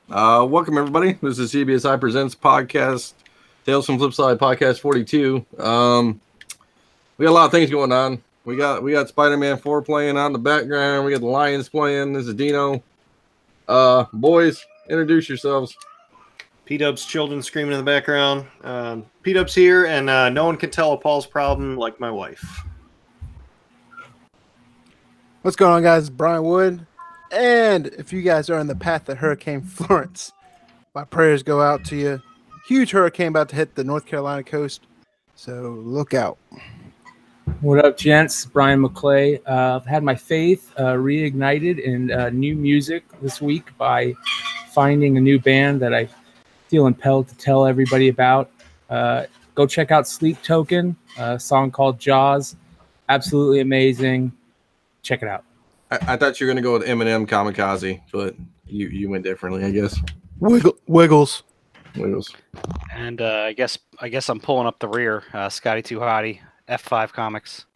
Welcome everybody. This is CBSI Presents Podcast, Tales from Flipside Podcast 42. We got a lot of things going on. We got Spider-Man 4 playing on in the background. We got the Lions playing. This is Dino. Boys, introduce yourselves. P-Dub's children screaming in the background. P-Dub's here, and no one can tell a Paul's problem like my wife. What's going on, guys? It's Brian Wood. And if you guys are on the path of Hurricane Florence, my prayers go out to you. Huge hurricane about to hit the North Carolina coast, so look out. What up, gents? Brian McClay. I've had my faith reignited in new music this week by finding a new band that I feel impelled to tell everybody about. Go check out Sleep Token, a song called Jaws. Absolutely amazing. Check it out. I thought you were gonna go with Eminem Kamikaze, but you went differently, I guess. Wiggles. And I guess I'm pulling up the rear. Scotty Too Hottie, F5 Comics.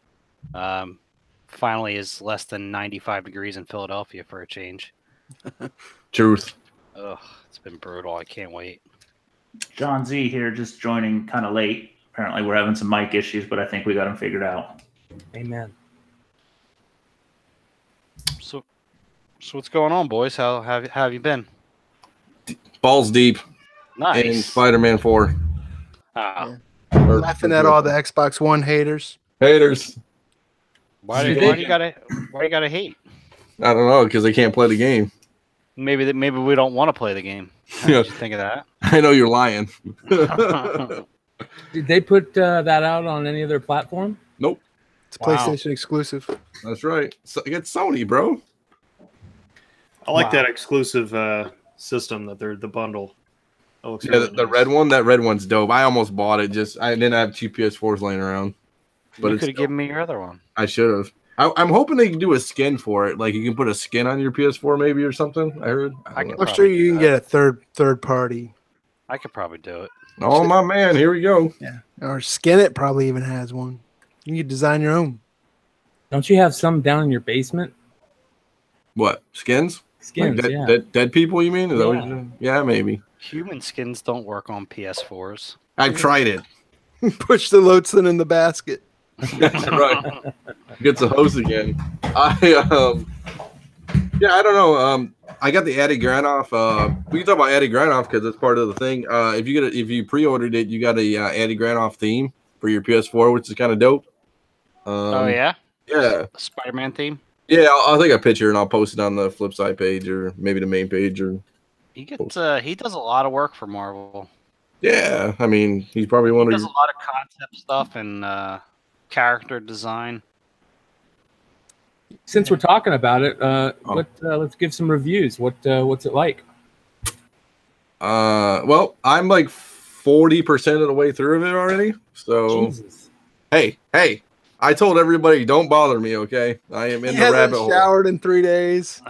Finally is less than 95 degrees in Philadelphia for a change. Truth. Ugh, it's been brutal. I can't wait. John Z here, just joining kind of late. Apparently we're having some mic issues, but I think we got them figured out. Amen. So what's going on, boys? How have you been? Balls deep. Nice. In Spider-Man 4. Laughing at all the Xbox One haters. Haters. Why do you gotta hate? I don't know, because they can't play the game. Maybe we don't want to play the game. How did you think of that? I know you're lying. Did they put that out on any other platform? Nope. It's PlayStation exclusive. That's right. So, it's Sony, bro. I like that exclusive system that they're the bundle. Yeah, the red one. That red one's dope. I almost bought it. I didn't have two PS4s laying around. But you could have given me your other one. I should have. I'm hoping they can do a skin for it. Like you can put a skin on your PS4 maybe or something. I heard. I'm sure you can get a third party. I could probably do it. Oh my man, here we go. Yeah, or Skin It probably even has one. You can design your own. Don't you have some down in your basement? What skins? Skins, like dead people, you mean? Is that what you're doing? Yeah, maybe. Human skins don't work on PS4s. I've tried it. Push the Lotzen in the basket. That's right. Gets a hose again. I don't know. I got the Addy Granoff. We can talk about Addy Granoff because it's part of the thing. If you pre-ordered it, you got a Addy Granoff theme for your PS4, which is kind of dope. Oh yeah. Yeah. Spider-Man theme. Yeah, I'll take a picture and I'll post it on the Flipside page or maybe the main page. Or he does a lot of work for Marvel. Yeah, I mean he's probably one of. He does a lot of concept stuff and character design. Since we're talking about it, let's give some reviews. What's it like? Well, I'm like 40% of the way through of it already. So, Jesus. Hey. I told everybody, don't bother me, okay? I am in the rabbit hole. Showered in 3 days.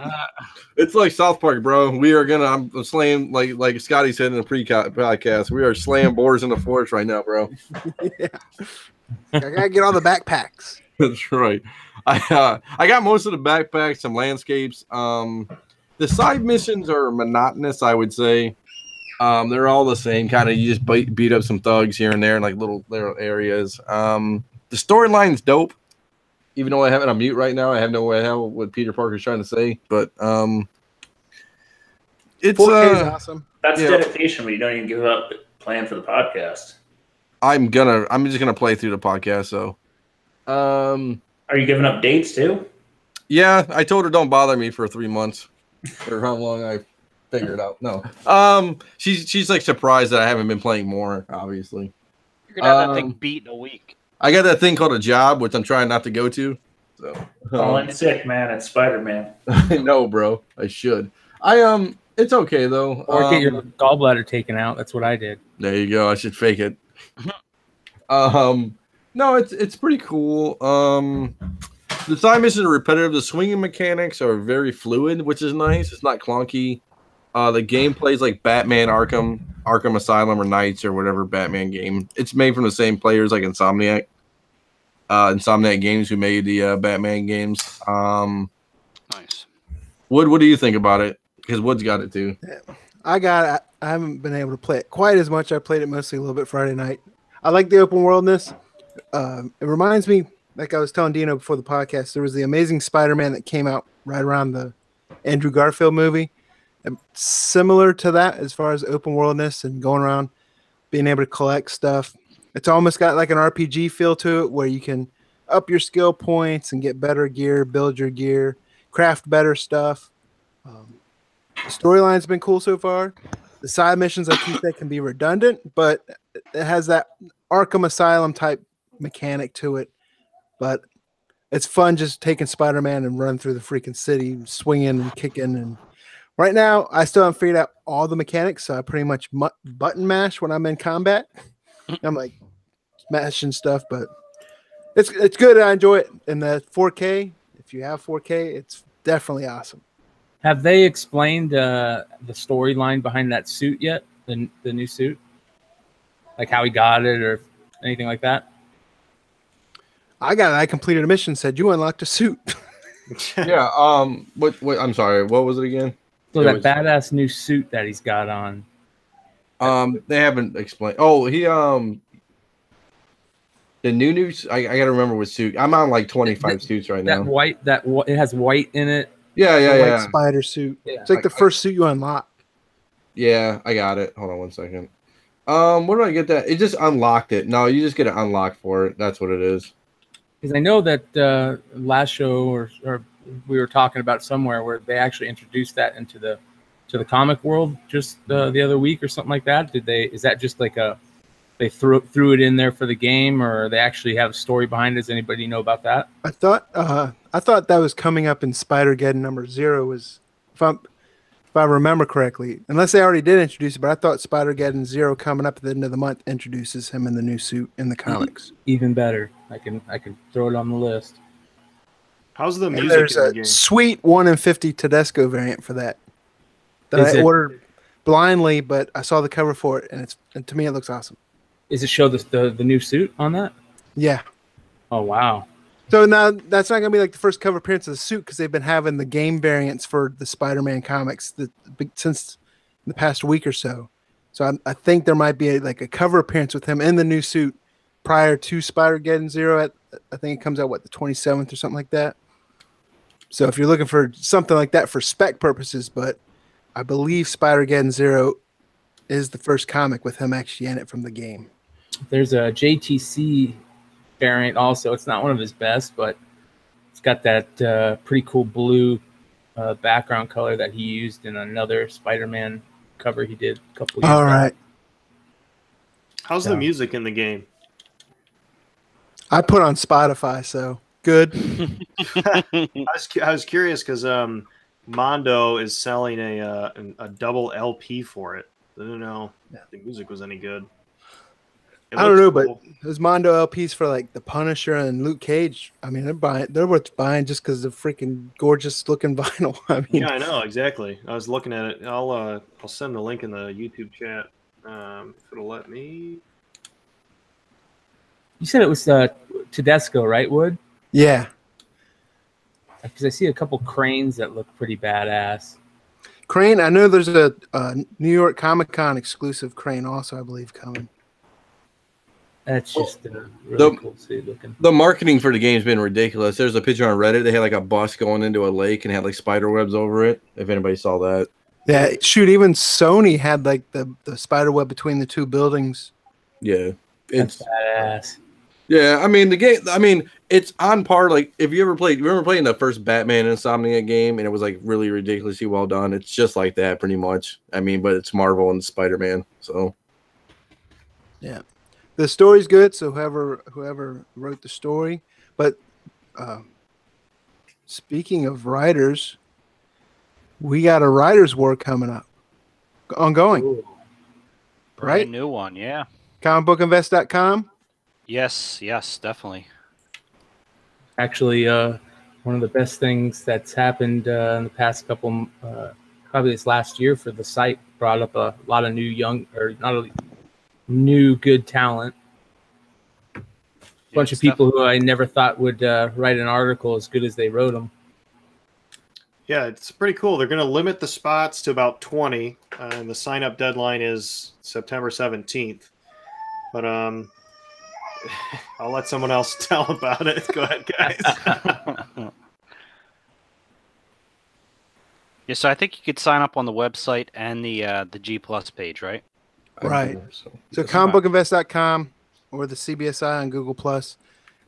It's like South Park, bro. I'm slaying, like Scotty said in the pre-podcast, we are slaying boars in the forest right now, bro. Yeah. I gotta get all the backpacks. That's right. I got most of the backpacks, some landscapes. The side missions are monotonous, I would say. They're all the same, kind of. You just beat up some thugs here and there in like little areas. The storyline's dope, even though I have it on mute right now. I have no idea what Peter Parker's trying to say, but it's 4K is awesome. That's dedication when you don't even give up playing for the podcast. I'm just gonna play through the podcast. So, are you giving up dates too? Yeah, I told her don't bother me for 3 months, or how long I figure it out. No, she's like surprised that I haven't been playing more. Obviously, you're gonna have that thing beat in a week. I got that thing called a job, which I'm trying not to go to. So falling sick, man. It's Spider-Man. I know, bro. I should. It's okay though. Or get your gallbladder taken out. That's what I did. There you go. I should fake it. No, it's pretty cool. The side missions are repetitive. The swinging mechanics are very fluid, which is nice. It's not clunky. The gameplay is like Batman Arkham Asylum or Knights or whatever Batman game. It's made from the same players like Insomniac Games, who made the Batman games. Nice. Wood, what do you think about it? Because Wood's got it too. I haven't been able to play it quite as much. I played it mostly a little bit Friday night. I like the open worldness. It reminds me, like I was telling Dino before the podcast, there was the Amazing Spider-Man that came out right around the Andrew Garfield movie. And similar to that as far as open worldness and going around, being able to collect stuff. It's almost got like an RPG feel to it where you can up your skill points and get better gear, build your gear, craft better stuff. The storyline's been cool so far. The side missions, like you said, can be redundant, but it has that Arkham Asylum type mechanic to it. But it's fun just taking Spider-Man and running through the freaking city, swinging and kicking. And right now, I still haven't figured out all the mechanics, so I pretty much button mash when I'm in combat. I'm like smashing stuff, but it's good. I enjoy it. In the 4K, if you have 4K, it's definitely awesome. Have they explained the storyline behind that suit yet? The new suit, like how he got it or anything like that? I got it. I completed a mission. Said you unlocked a suit. Yeah. What? I'm sorry. What was it again? So that badass new suit that he's got on. They haven't explained. Oh, he the new. I gotta remember what suit. I'm on like 25 suits right now. It has white in it. Yeah. White spider suit. Yeah. It's like the first suit you unlock. Yeah, I got it. Hold on 1 second. Where do I get that? It just unlocked it. No, you just get an unlock for it. That's what it is. Because I know that last show or we were talking about somewhere where they actually introduced that into the comic world just the other week or something like that. Is that just like they threw it in there for the game, or they actually have a story behind it? Does anybody know about that? I thought that was coming up in Spider-Geddon number 0. Was if I remember correctly, unless they already did introduce it, but I thought Spider-Geddon 0 coming up at the end of the month introduces him in the new suit in the comics. Even better. I can throw it on the list. How's the And music there's in the a game? sweet 1 in 50 Tedesco variant for that I ordered blindly, but I saw the cover for it, and to me it looks awesome. Is it show the new suit on that? Yeah. Oh wow. So now that's not going to be like the first cover appearance of the suit, because they've been having the game variants for the Spider-Man comics since the past week or so. So I think there might be a cover appearance with him in the new suit prior to Spider-Geddon 0. I think it comes out, the 27th or something like that. So if you're looking for something like that for spec purposes, but I believe Spider-Geddon 0 is the first comic with him actually in it from the game. There's a JTC variant also. It's not one of his best, but it's got that pretty cool blue background color that he used in another Spider-Man cover he did a couple years All back. right. How's the music in the game? I put on Spotify, so good. I was curious because Mondo is selling a double LP for it. I don't know if the music was any good. I don't know, but those Mondo LPs for like The Punisher and Luke Cage, I mean, they're worth buying just because of freaking gorgeous looking vinyl. I mean, yeah, I know exactly. I was looking at it. I'll send the link in the YouTube chat if it'll let me. You said it was Tedesco, right, Wood? Yeah. Because I see a couple cranes that look pretty badass. Crane, I know there's a New York Comic-Con exclusive Crane also, I believe, coming. That's just really cool suit looking. The marketing for the game's been ridiculous. There's a picture on Reddit. They had like a bus going into a lake and had like spider webs over it. If anybody saw that. Yeah, shoot, even Sony had like the spider web between the two buildings. Yeah. That's badass. Yeah, I mean the game. I mean it's on par. Like if you remember playing the first Batman Insomniac game, and it was like really ridiculously well done. It's just like that, pretty much. I mean, but it's Marvel and Spider-Man. So yeah, the story's good. So whoever wrote the story, but speaking of writers, we got a writers' war coming up, ongoing. Ooh. Right, Brand new one, yeah. comicbookinvest.com. Yes, definitely. Actually, one of the best things that's happened in the past couple, probably this last year for the site, brought up a lot of new good talent. A bunch of people who I never thought would write an article as good as they wrote them. Yeah, it's pretty cool. They're going to limit the spots to about 20, and the sign-up deadline is September 17th. But I'll let someone else tell about it. Go ahead, guys. Yeah, so I think you could sign up on the website and the G Plus page, right? Right. So comicbookinvest.com or the CBSI on Google Plus,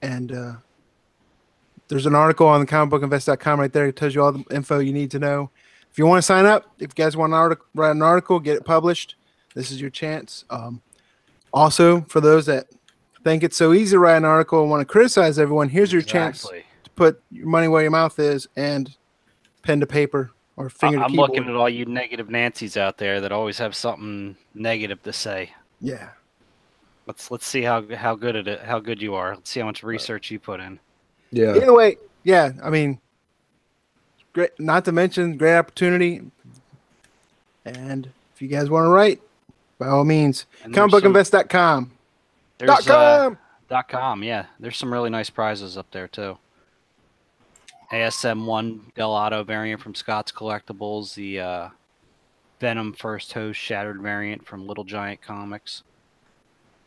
and there's an article on the comicbookinvest.com right there. It tells you all the info you need to know. If you want to sign up, if you guys want to write an article, get it published, this is your chance. Also, for those that think it's so easy to write an article and want to criticize everyone, here's your chance to put your money where your mouth is and pen to paper or finger to I'm keyboard. looking at all you negative Nancys out there that always have something negative to say. Yeah. Let's see how good you are. Let's see how much research you put in. Yeah. Either way, yeah. I mean, great. Not to mention, great opportunity. And if you guys want to write, by all means, comicbookinvest.com. .com, yeah. There's some really nice prizes up there too. ASM1 Del Auto variant from Scott's Collectibles, the Venom First Host Shattered variant from Little Giant Comics,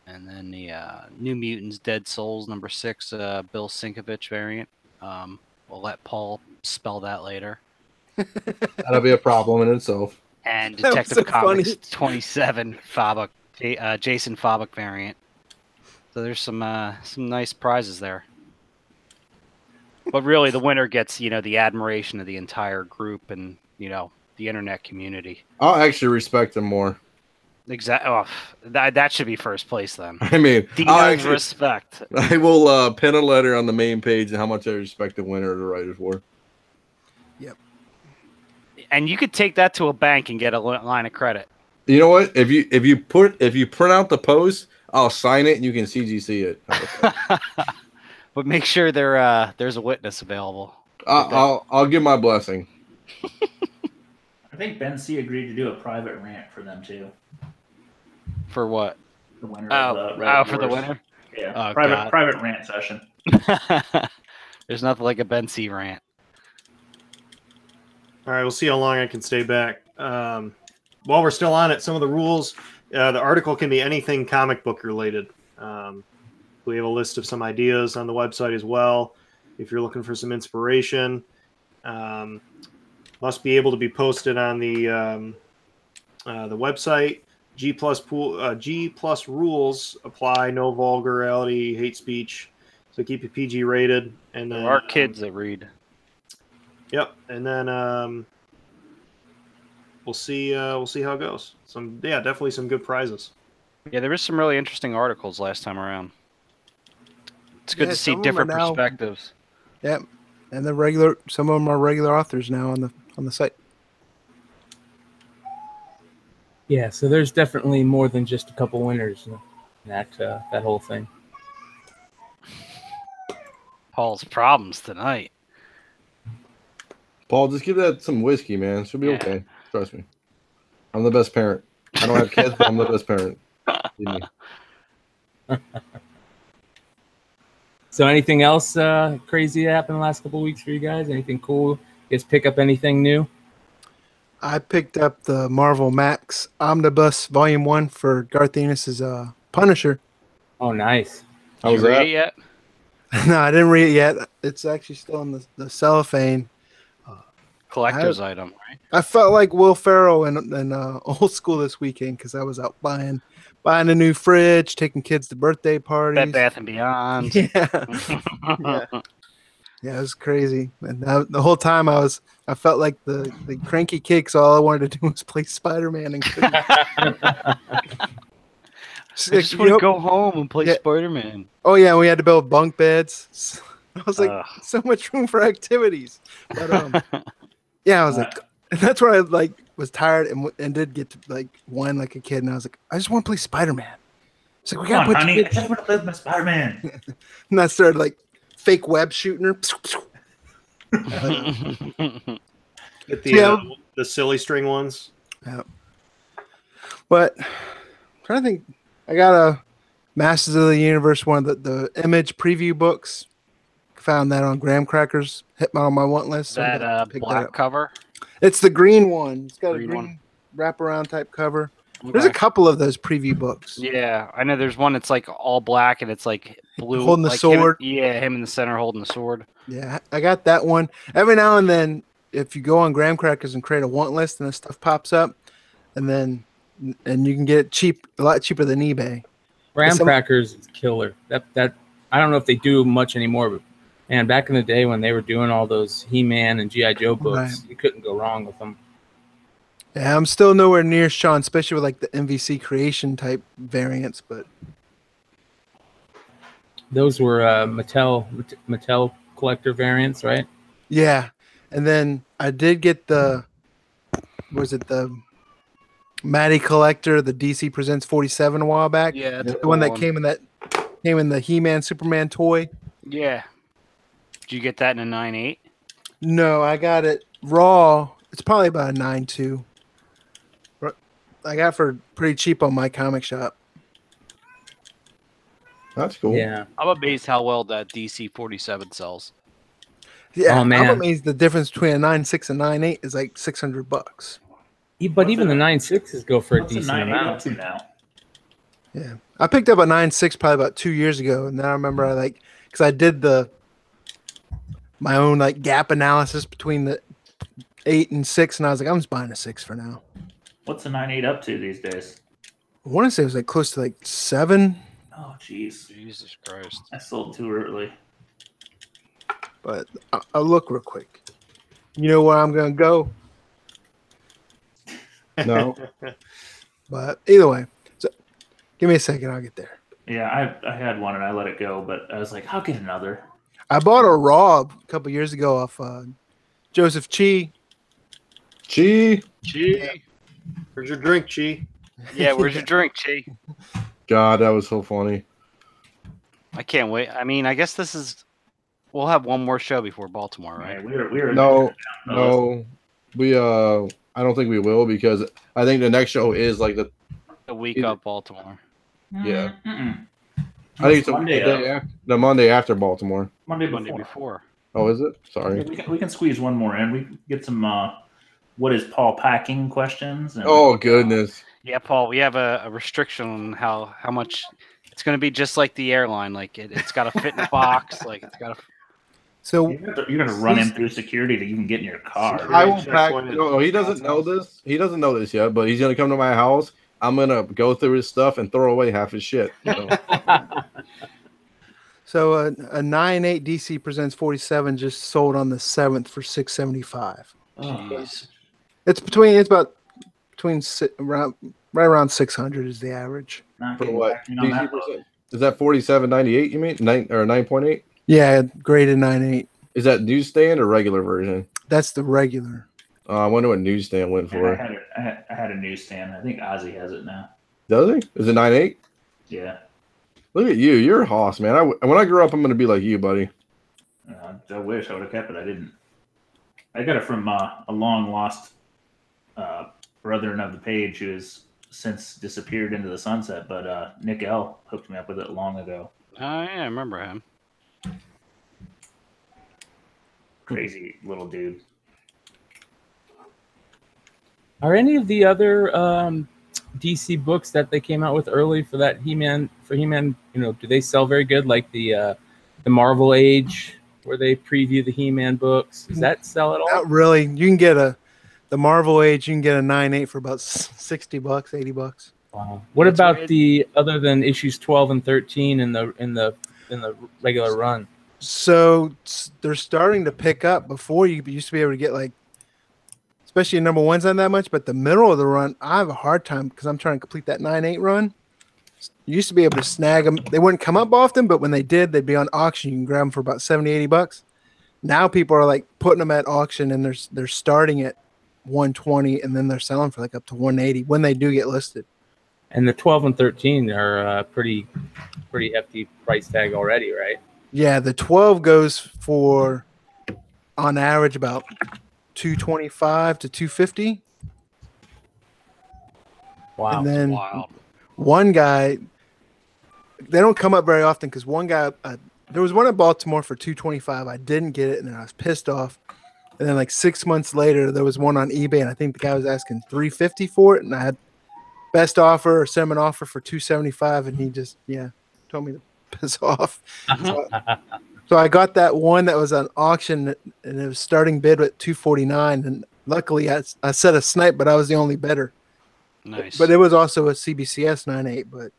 and then the New Mutants Dead Souls #6 Bill Sienkiewicz variant. We'll let Paul spell that later. That'll be a problem in itself. And Detective Comics 27 Fabok, Jason Fabok variant. So there's some nice prizes there. But really, the winner gets, the admiration of the entire group and, the internet community. I'll actually respect them more. Exactly. Oh, that should be first place then. I mean, Dino's respect. I will pin a letter on the main page and how much I respect the winner of the writers for. Yep. And you could take that to a bank and get a line of credit. You know what? If you print out the post, I'll sign it and you can CGC it. But make sure there's a witness available. I'll give my blessing. I think Ben C agreed to do a private rant for them too. For what? The winner of the Reddit for the Wars. winner? Yeah. Oh, private rant session. There's nothing like a Ben C rant. All right, we'll see how long I can stay back. While we're still on it, some of the rules. The article can be anything comic book related. We have a list of some ideas on the website as well. If you're looking for some inspiration, must be able to be posted on the website. G plus rules apply. No vulgarity, hate speech. So keep it PG rated. And then there are kids that read. Yep, and then we'll see how it goes. Definitely some good prizes. Yeah, there was some really interesting articles last time around. It's good to see different perspectives. Yep, and some of them are regular authors now on the site. Yeah, so there's definitely more than just a couple winners in that whole thing. Paul's problems tonight. Paul, just give that some whiskey, man. She'll be okay. Trust me. I'm the best parent. I don't have kids, but I'm the best parent. So anything else crazy that happened the last couple of weeks for you guys? Anything cool? You guys pick up anything new? I picked up the Marvel Max Omnibus Volume 1 for Garth Ennis's Punisher. Oh, nice. How was Did you read that? it yet? No, I didn't read it yet. It's actually still in the cellophane. Collector's item, right? I felt like Will Ferrell in Old School this weekend because I was out buying a new fridge, taking kids to birthday parties. Bed Bath and Beyond. Yeah. Yeah, it was crazy. And the whole time I felt like the cranky kid, so all I wanted to do was play Spider-Man. And I just want to go home and play Spider-Man. Oh, yeah, we had to build bunk beds. I was like, so much room for activities. But yeah, I was like, and that's where I was tired and did get to whine like a kid, and I was like, I just want to play Spider-Man. It's like, we gotta put honey, I just want to play with my Spider-Man. And I started fake web shooting her. Get the silly string ones. Yeah. But I'm trying to think, I got a Masters of the Universe one of the Image preview books found that on graham crackers, hit on my want list. So I'm That gonna pick that black up. cover. It's the green one. It's got Green a one. green wraparound type cover. There's a Okay. couple of those preview books. Yeah, I know there's one that's like all black and it's like blue, Holding the like sword. him in the center holding the sword. Yeah, I got that one. Every now and then, if you go on graham crackers and create a want list, and this stuff pops up, and you can get it cheap, a lot cheaper than eBay. Graham crackers is killer. That I don't know if they do much anymore, but man, back in the day when they were doing all those He-Man and G.I. Joe books, you couldn't go wrong with them. Yeah, I'm still nowhere near Sean, especially with like the MVC creation type variants, but those were Mattel collector variants, right? Yeah, and then I did get the Matty Collector, the DC Presents 47 a while back. Yeah, that's the one that came in the He-Man Superman toy. Yeah. Did you get that in a 9.8? No, I got it raw. It's probably about a 9.2. I got it for pretty cheap on my comic shop. That's cool. Yeah. I'm amazed how well that DC 47 sells. Yeah, Oh, man. I'm amazed the difference between a 9.6 and 9.8 is like $600. But even the 9.6s go for a decent amount. Up to now? Yeah, I picked up a 9.6 probably about 2 years ago, and then I remember because I did my own like gap analysis between the 8 and 6, and I was like, I'm just buying a 6 for now. What's the 9.8 up to these days? I want to say it was like close to like 7, Oh, jeez. Jesus Christ. I sold too early. but I'll look real quick. You know where I'm gonna go, No. but either way, so give me a second, I'll get there. Yeah, I had one and I let it go, but I was like, I'll get another. I bought a raw a couple years ago off Joseph Chi. Chi. Where's your drink, Chi? Yeah, where's your drink, Chi? God, that was so funny. I can't wait. I mean, I guess we'll have one more show before Baltimore, Right, right? we were No. We I don't think we will because I think the next show is like The week of Baltimore. Yeah. Mm-mm. I think it's Monday the Monday after Baltimore. Monday Monday before. before. Oh, is it? Sorry. We can squeeze one more in. We can get some what is Paul packing questions. And, Oh goodness. Yeah, Paul, we have a restriction on how much it's going to be, just like the airline. Like it's got to fit in a box. Like it's got to. So you're gonna run him through security to even get in your car. I will pack. No, he doesn't know this. He doesn't know this yet, but he's gonna come to my house. I'm gonna go through his stuff and throw away half his shit. So a 9.8 DC Presents 47 just sold on the 7th for $675. Jeez. It's about right around 600 is the average. Not For getting what? back in on that DC%? book. Is that 47.98? You mean 9.8? Yeah, graded 9.8. Is that newsstand or regular version? That's the regular. I wonder what newsstand went for. I had a newsstand. I think Ozzy has it now. Does he? Is it 9.8? Yeah. Look at you. You're a hoss, man. When I grow up, I'm gonna be like you, buddy. I wish I would have kept it. I didn't. I got it from a long lost brethren of the page who has since disappeared into the sunset. But Nick L hooked me up with it long ago. Oh yeah, I remember him. Crazy little dude. Are any of the other DC books that they came out with early for that He-Man, do they sell very good? Like the Marvel Age, where they preview the He-Man books. Does that sell at all? Not really. You can get the Marvel Age. You can get a 9.8 for about $60, $80. Wow. What That's about weird. the other than issues 12 and 13 in the regular run? So they're starting to pick up. Before you used to be able to get especially number one's not that much, but the middle of the run, I have a hard time because I'm trying to complete that 9.8 run. You used to be able to snag them. They wouldn't come up often, but when they did, they'd be on auction. You can grab them for about $70, $80. Now people are putting them at auction, and they're starting at $120, and then they're selling for up to $180 when they do get listed. And the 12 and 13 are pretty hefty price tag already, right? Yeah, the 12 goes for, on average, about $225 to $250. Wow. And then Wild. one guy, they don't come up very often because one guy, there was one in Baltimore for $225. I didn't get it, and then I was pissed off. And then like 6 months later, there was one on eBay, and I think the guy was asking $350 for it, and I had best offer or sent him an offer for $275, and he just told me to piss off. So I got that one that was on auction, and it was starting bid at $249, and luckily I set a snipe, but I was the only bidder. Nice. But it was also a CBCS 9.8, but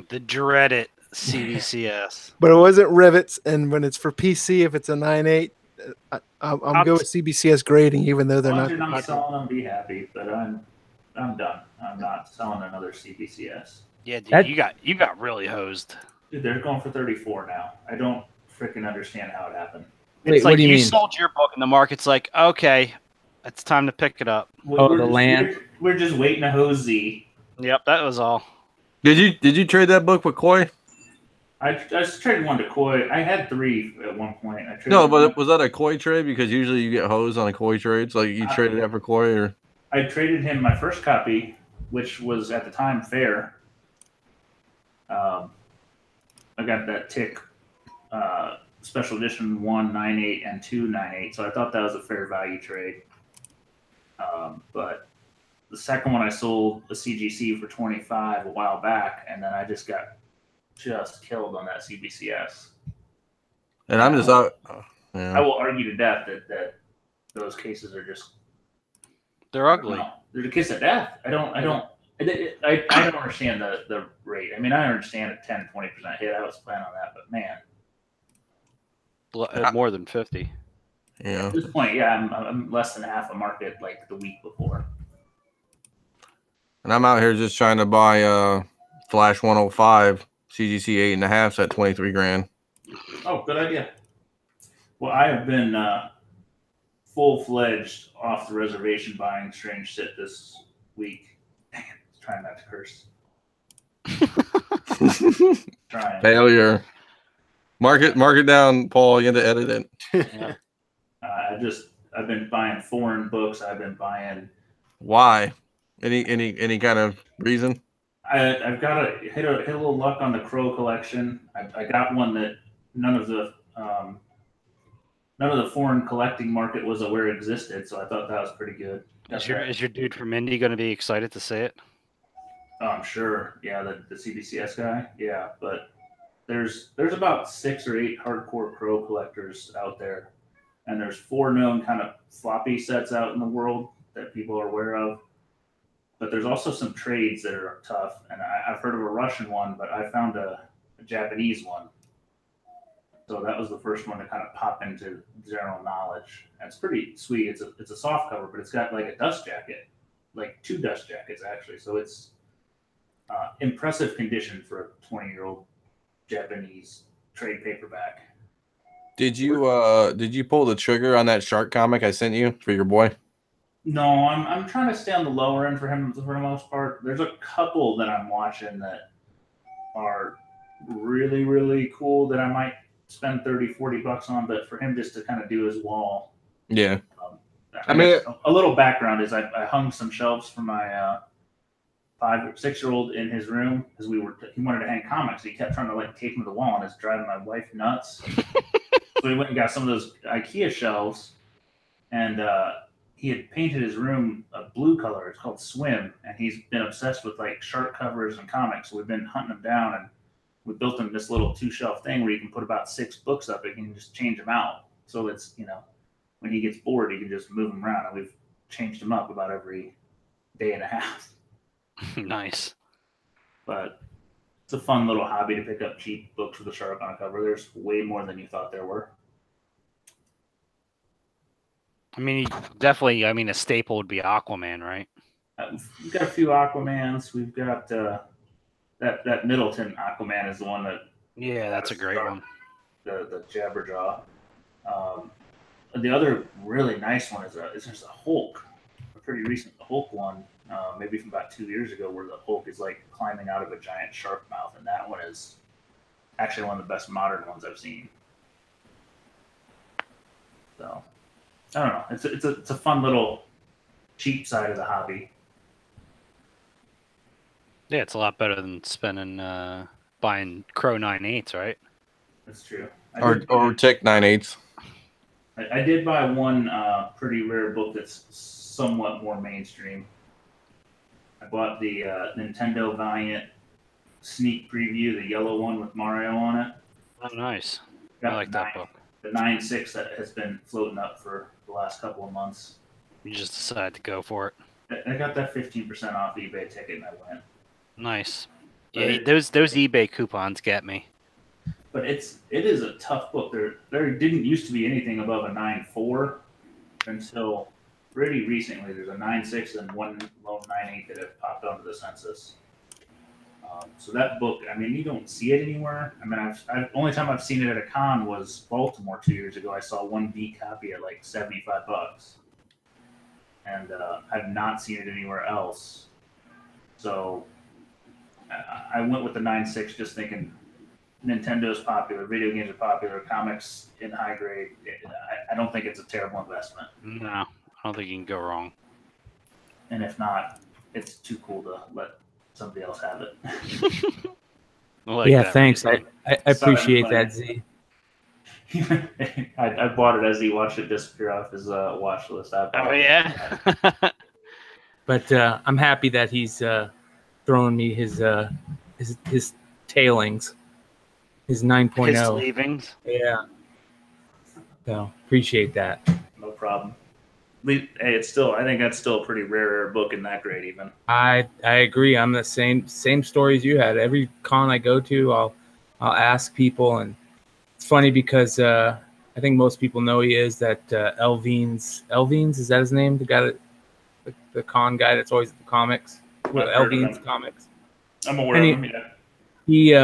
the dreaded CBCS. but it wasn't rivets, and when it's for PC, if it's a 9.8, I'm good with CBCS grading, even though they're As long not. as you're not selling them, be happy. But I'm done. I'm not selling another CBCS. Yeah, dude, you got really hosed. Dude, they're going for 34 now. I don't freaking understand how it happened. Wait, It's like what do you mean? sold your book and the market's like, okay, it's time to pick it up. Oh, the land. We're just waiting to hose Z. Yep, that was all. Did you trade that book with Koi? I just traded one to Koi. I had 3 at one point. I traded No, but one. was that a Koi trade? Because usually you get hosed on a Koi trade. So you traded that for Koi, or I traded him my first copy, which was at the time fair. I got that Tick special edition 198 and 298, so I thought that was a fair value trade. But the second one I sold a CGC for 25 a while back, and then I just got killed on that CBCS. and I'm just out. I will argue to death that those cases are just They're ugly. they're the kiss of death. I don't understand the rate. I mean, I understand a 10-20% hit. I was planning on that, but man, More than 50. Yeah. at this point, I'm less than half a market like the week before. And I'm out here just trying to buy Flash 105 CGC 8.5 at 23 grand. Oh, good idea. Well, I have been full-fledged off the reservation buying strange shit this week. Dang it, trying not to curse. Trying. Failure. Mark it down, Paul. You had to edit it. Yeah. I've been buying foreign books. I've been buying. Why? Any kind of reason? I've got hit a little luck on the Crow collection. I got one that none of the foreign collecting market was aware existed, so I thought that was pretty good. Is your dude from Indy going to be excited to see it? Oh, I'm sure. Yeah, the CBCS guy. Yeah, but there's about 6 or 8 hardcore Crow collectors out there, and there's 4 known kind of floppy sets out in the world that people are aware of. But there's also some trades that are tough, and I've heard of a Russian one, but I found a Japanese one. So that was the first one to kind of pop into general knowledge. And it's pretty sweet. It's a soft cover, but it's got like a dust jacket, like 2 dust jackets actually. So it's impressive condition for a 20-year-old Japanese trade paperback. Did you pull the trigger on that shark comic I sent you for your boy? No, I'm trying to stay on the lower end for him for the most part. There's a couple that I'm watching that are really, really cool that I might spend $30-$40 on, but for him just to kind of do his wall. Yeah. I mean, a little background is I hung some shelves for my 5 or 6-year-old in his room because he wanted to hang comics. So he kept trying to like tape them to the wall, and it's driving my wife nuts. So we went and got some of those IKEA shelves, and he had painted his room a blue color. It's called Swim, and he's been obsessed with like shark covers and comics. So we've been hunting them down, and we built him this little 2-shelf thing where you can put about 6 books up and you can just change them out. So it's, when he gets bored, he can just move them around. And we've changed them up about every day and a half. Nice. But it's a fun little hobby to pick up cheap books with a shark on a cover. There's way more than you thought there were. I mean, definitely, a staple would be Aquaman, right? We've got a few Aquamans. We've got that Middleton Aquaman is the one that... Yeah, that's a great one. The Jabberjaw. The other really nice one is there's a Hulk, a pretty recent Hulk one, maybe from about 2 years ago, where the Hulk is like climbing out of a giant shark mouth, and that one is actually one of the best modern ones I've seen. So I don't know. It's a fun little cheap side of the hobby. Yeah, it's a lot better than spending buying Crow 9.8s, right? That's true. Or Tech 9/8. I did buy one pretty rare book that's somewhat more mainstream. I bought the Nintendo Valiant sneak preview, the yellow one with Mario on it. Oh, nice. Got I like that book. The 9.6 that has been floating up for the last couple of months. You just decided to go for it. I got that 15% off eBay ticket and I went. Nice. But Yeah, those eBay coupons get me. But it is a tough book. There didn't used to be anything above a 9.4 until pretty recently. There's a 9.6 and one lone 9.8 that have popped onto the census. So that book, I mean, you don't see it anywhere. I mean, I've only time I've seen it at a con was Baltimore 2 years ago. I saw one B copy at like $75, and I've not seen it anywhere else. So I went with the 9.6, just thinking Nintendo's popular, video games are popular, comics in high grade. I don't think it's a terrible investment. No, I don't think you can go wrong. And if not, it's too cool to let somebody else have it. Yeah, thanks. I appreciate that, Z. I bought it as he watched it disappear off his watch list. Oh, yeah? But I'm happy that he's throwing me his tailings, his 9.0. His leavings. Yeah. So appreciate that. No problem. Hey, it's still. I think that's still a pretty rare book in that grade, even. I agree. I'm the same stories you had. Every con I go to, I'll ask people, and it's funny because I think most people know he is that Elvines, is that his name? The guy that the con guy that's always at the comics. Elvines Comics. I'm aware of him. Yeah. He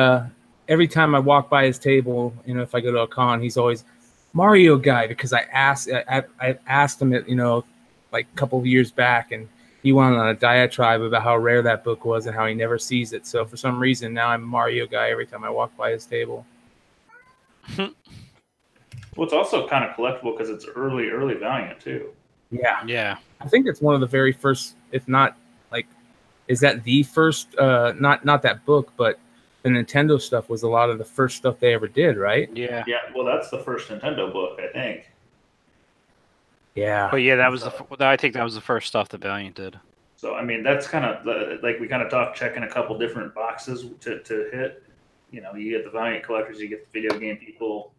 every time I walk by his table, if I go to a con, he's always Mario guy, because I asked him it, like a couple of years back, and he went on a diatribe about how rare that book was and how he never sees it. So for some reason now I'm a Mario guy every time I walk by his table. Well, it's also kind of collectible because it's early Valiant too. Yeah. I think it's one of the very first, if not is that the first? Not that book, but the Nintendo stuff was a lot of the first stuff they ever did, right? Yeah. Yeah. Well, that's the first Nintendo book, I think. Yeah. But yeah, that was I think that was the first stuff that Valiant did. So I mean, that's kind of like we kind of talked, checking a couple different boxes to hit. You get the Valiant collectors, you get the video game people.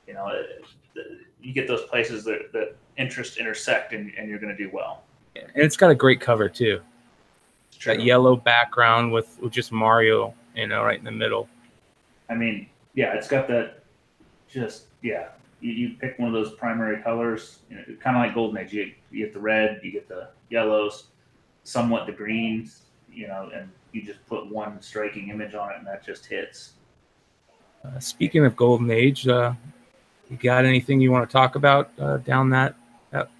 You get those places that interests intersect, and you're going to do well. Yeah. And it's got a great cover too. That yellow background with just Mario, right in the middle. I mean, yeah, it's got that. You pick one of those primary colors, kind of like Golden Age. You get the red, you get the yellows, somewhat the greens, and you just put one striking image on it, and that just hits. Speaking of Golden Age, you got anything you want to talk about down that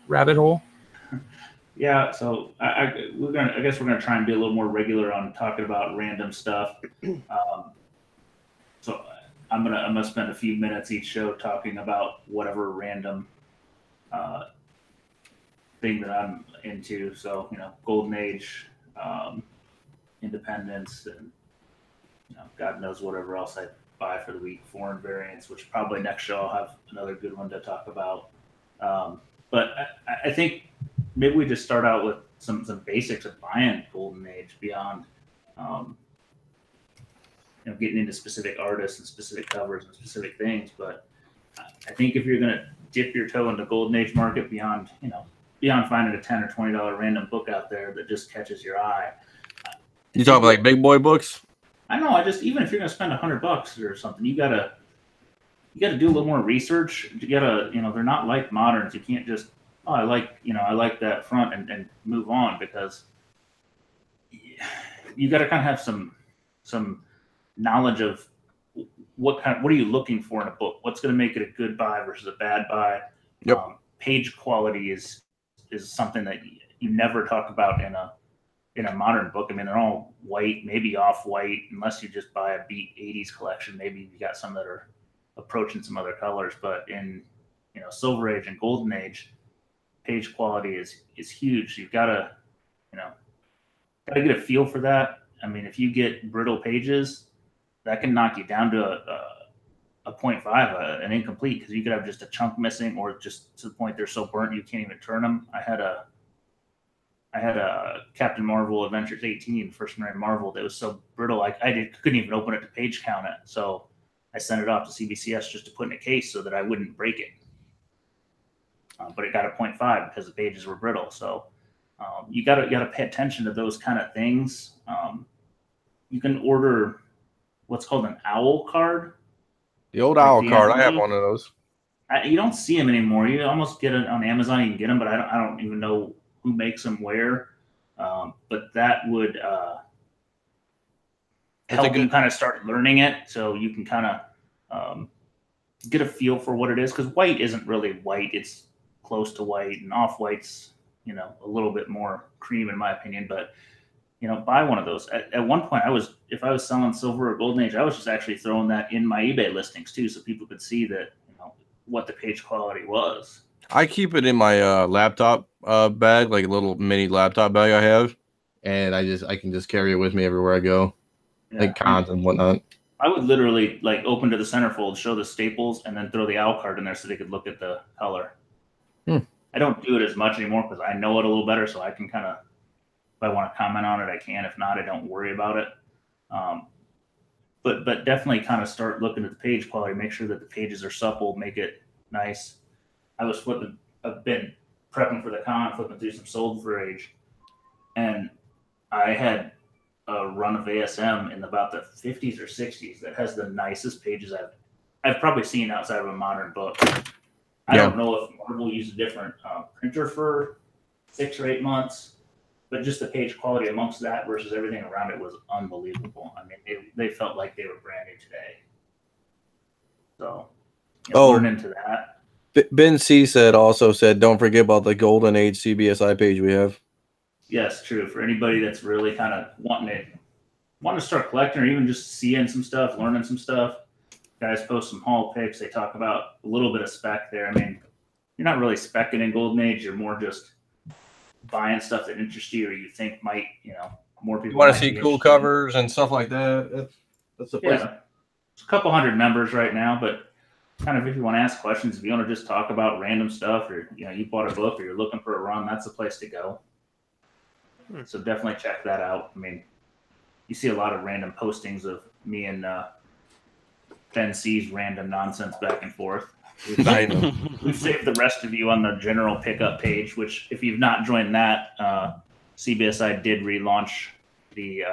rabbit hole? Yeah, so I guess we're gonna try and be a little more regular on talking about random stuff. So I'm gonna spend a few minutes each show talking about whatever random thing that I'm into. So Golden Age, Independence, and God knows whatever else I buy for the week. Foreign variants, which probably next show I'll have another good one to talk about. But I think maybe we just start out with some basics of buying Golden Age beyond, getting into specific artists and specific covers and specific things. But I think if you're going to dip your toe into Golden Age market beyond finding a $10 or $20 random book out there that just catches your eye. You talking about like big boy books? I know. Even if you're going to spend $100 or something, you gotta do a little more research. You gotta, they're not like moderns. You can't just, I like that front and move on, because you got to kind of have some knowledge of what are you looking for in a book? What's going to make it a good buy versus a bad buy? Yep. Page quality is something that you never talk about in a modern book. I mean, they're all white, maybe off-white, unless you just buy a beat 80s collection. Maybe you got some that are approaching some other colors. But in Silver Age and Golden Age, page quality is huge. You've got to get a feel for that. I mean, if you get brittle pages, that can knock you down to a 0.5, an incomplete, because you could have just a chunk missing, or just to the point they're so burnt you can't even turn them. I had a Captain Marvel Adventures 18 First Marine Marvel that was so brittle couldn't even open it to page count it. So I sent it off to CBCS just to put in a case so that I wouldn't break it. But it got a 0.5 because the pages were brittle. So you gotta pay attention to those kind of things. You can order what's called an owl card. The old owl card. I have one of those. You don't see them anymore. You almost get it on Amazon. You can get them, but I don't even know who makes them where. But that would help you kind of start learning it, so you can kind of get a feel for what it is. Because white isn't really white; it's close to white, and off-white's a little bit more cream in my opinion. But buy one of those. At one point, if I was selling silver or golden age, I was just actually throwing that in my eBay listings too, so people could see that what the page quality was. I keep it in my laptop bag, like a little mini laptop bag I have, and I can just carry it with me everywhere I go, like cons and whatnot. I would literally open to the centerfold, show the staples, and then throw the owl card in there so they could look at the color. I don't do it as much anymore because I know it a little better, so I can kind of, if I want to comment on it, I can. If not, I don't worry about it. But definitely kind of start looking at the page quality, make sure that the pages are supple, make it nice. I've been prepping for the con, flipping through some Sold for Age, and I had a run of ASM in about the 50s or 60s that has the nicest pages I've probably seen outside of a modern book. I don't know if Marvel used a different printer for 6 or 8 months, but just the page quality amongst that versus everything around it was unbelievable. I mean, they felt like they were brand new today. So, learn into that. Ben C also said, don't forget about the Golden Age CBSI page we have. Yes, true. For anybody that's really kind of wanting to start collecting, or even just seeing some stuff, learning some stuff, guys post some haul pics. They talk about a little bit of spec there. I mean, you're not really speccing in Golden Age. You're more just buying stuff that interests you, or you think might, more people. You want to see cool covers and stuff like that. That's the place. Yeah, it's a couple hundred members right now, but kind of if you want to ask questions, if you want to just talk about random stuff, or you bought a book or you're looking for a run, that's the place to go. So definitely check that out. I mean, you see a lot of random postings of me and Ben C's random nonsense back and forth. We've saved the rest of you on the general pickup page, which if you've not joined that, CBSI did relaunch the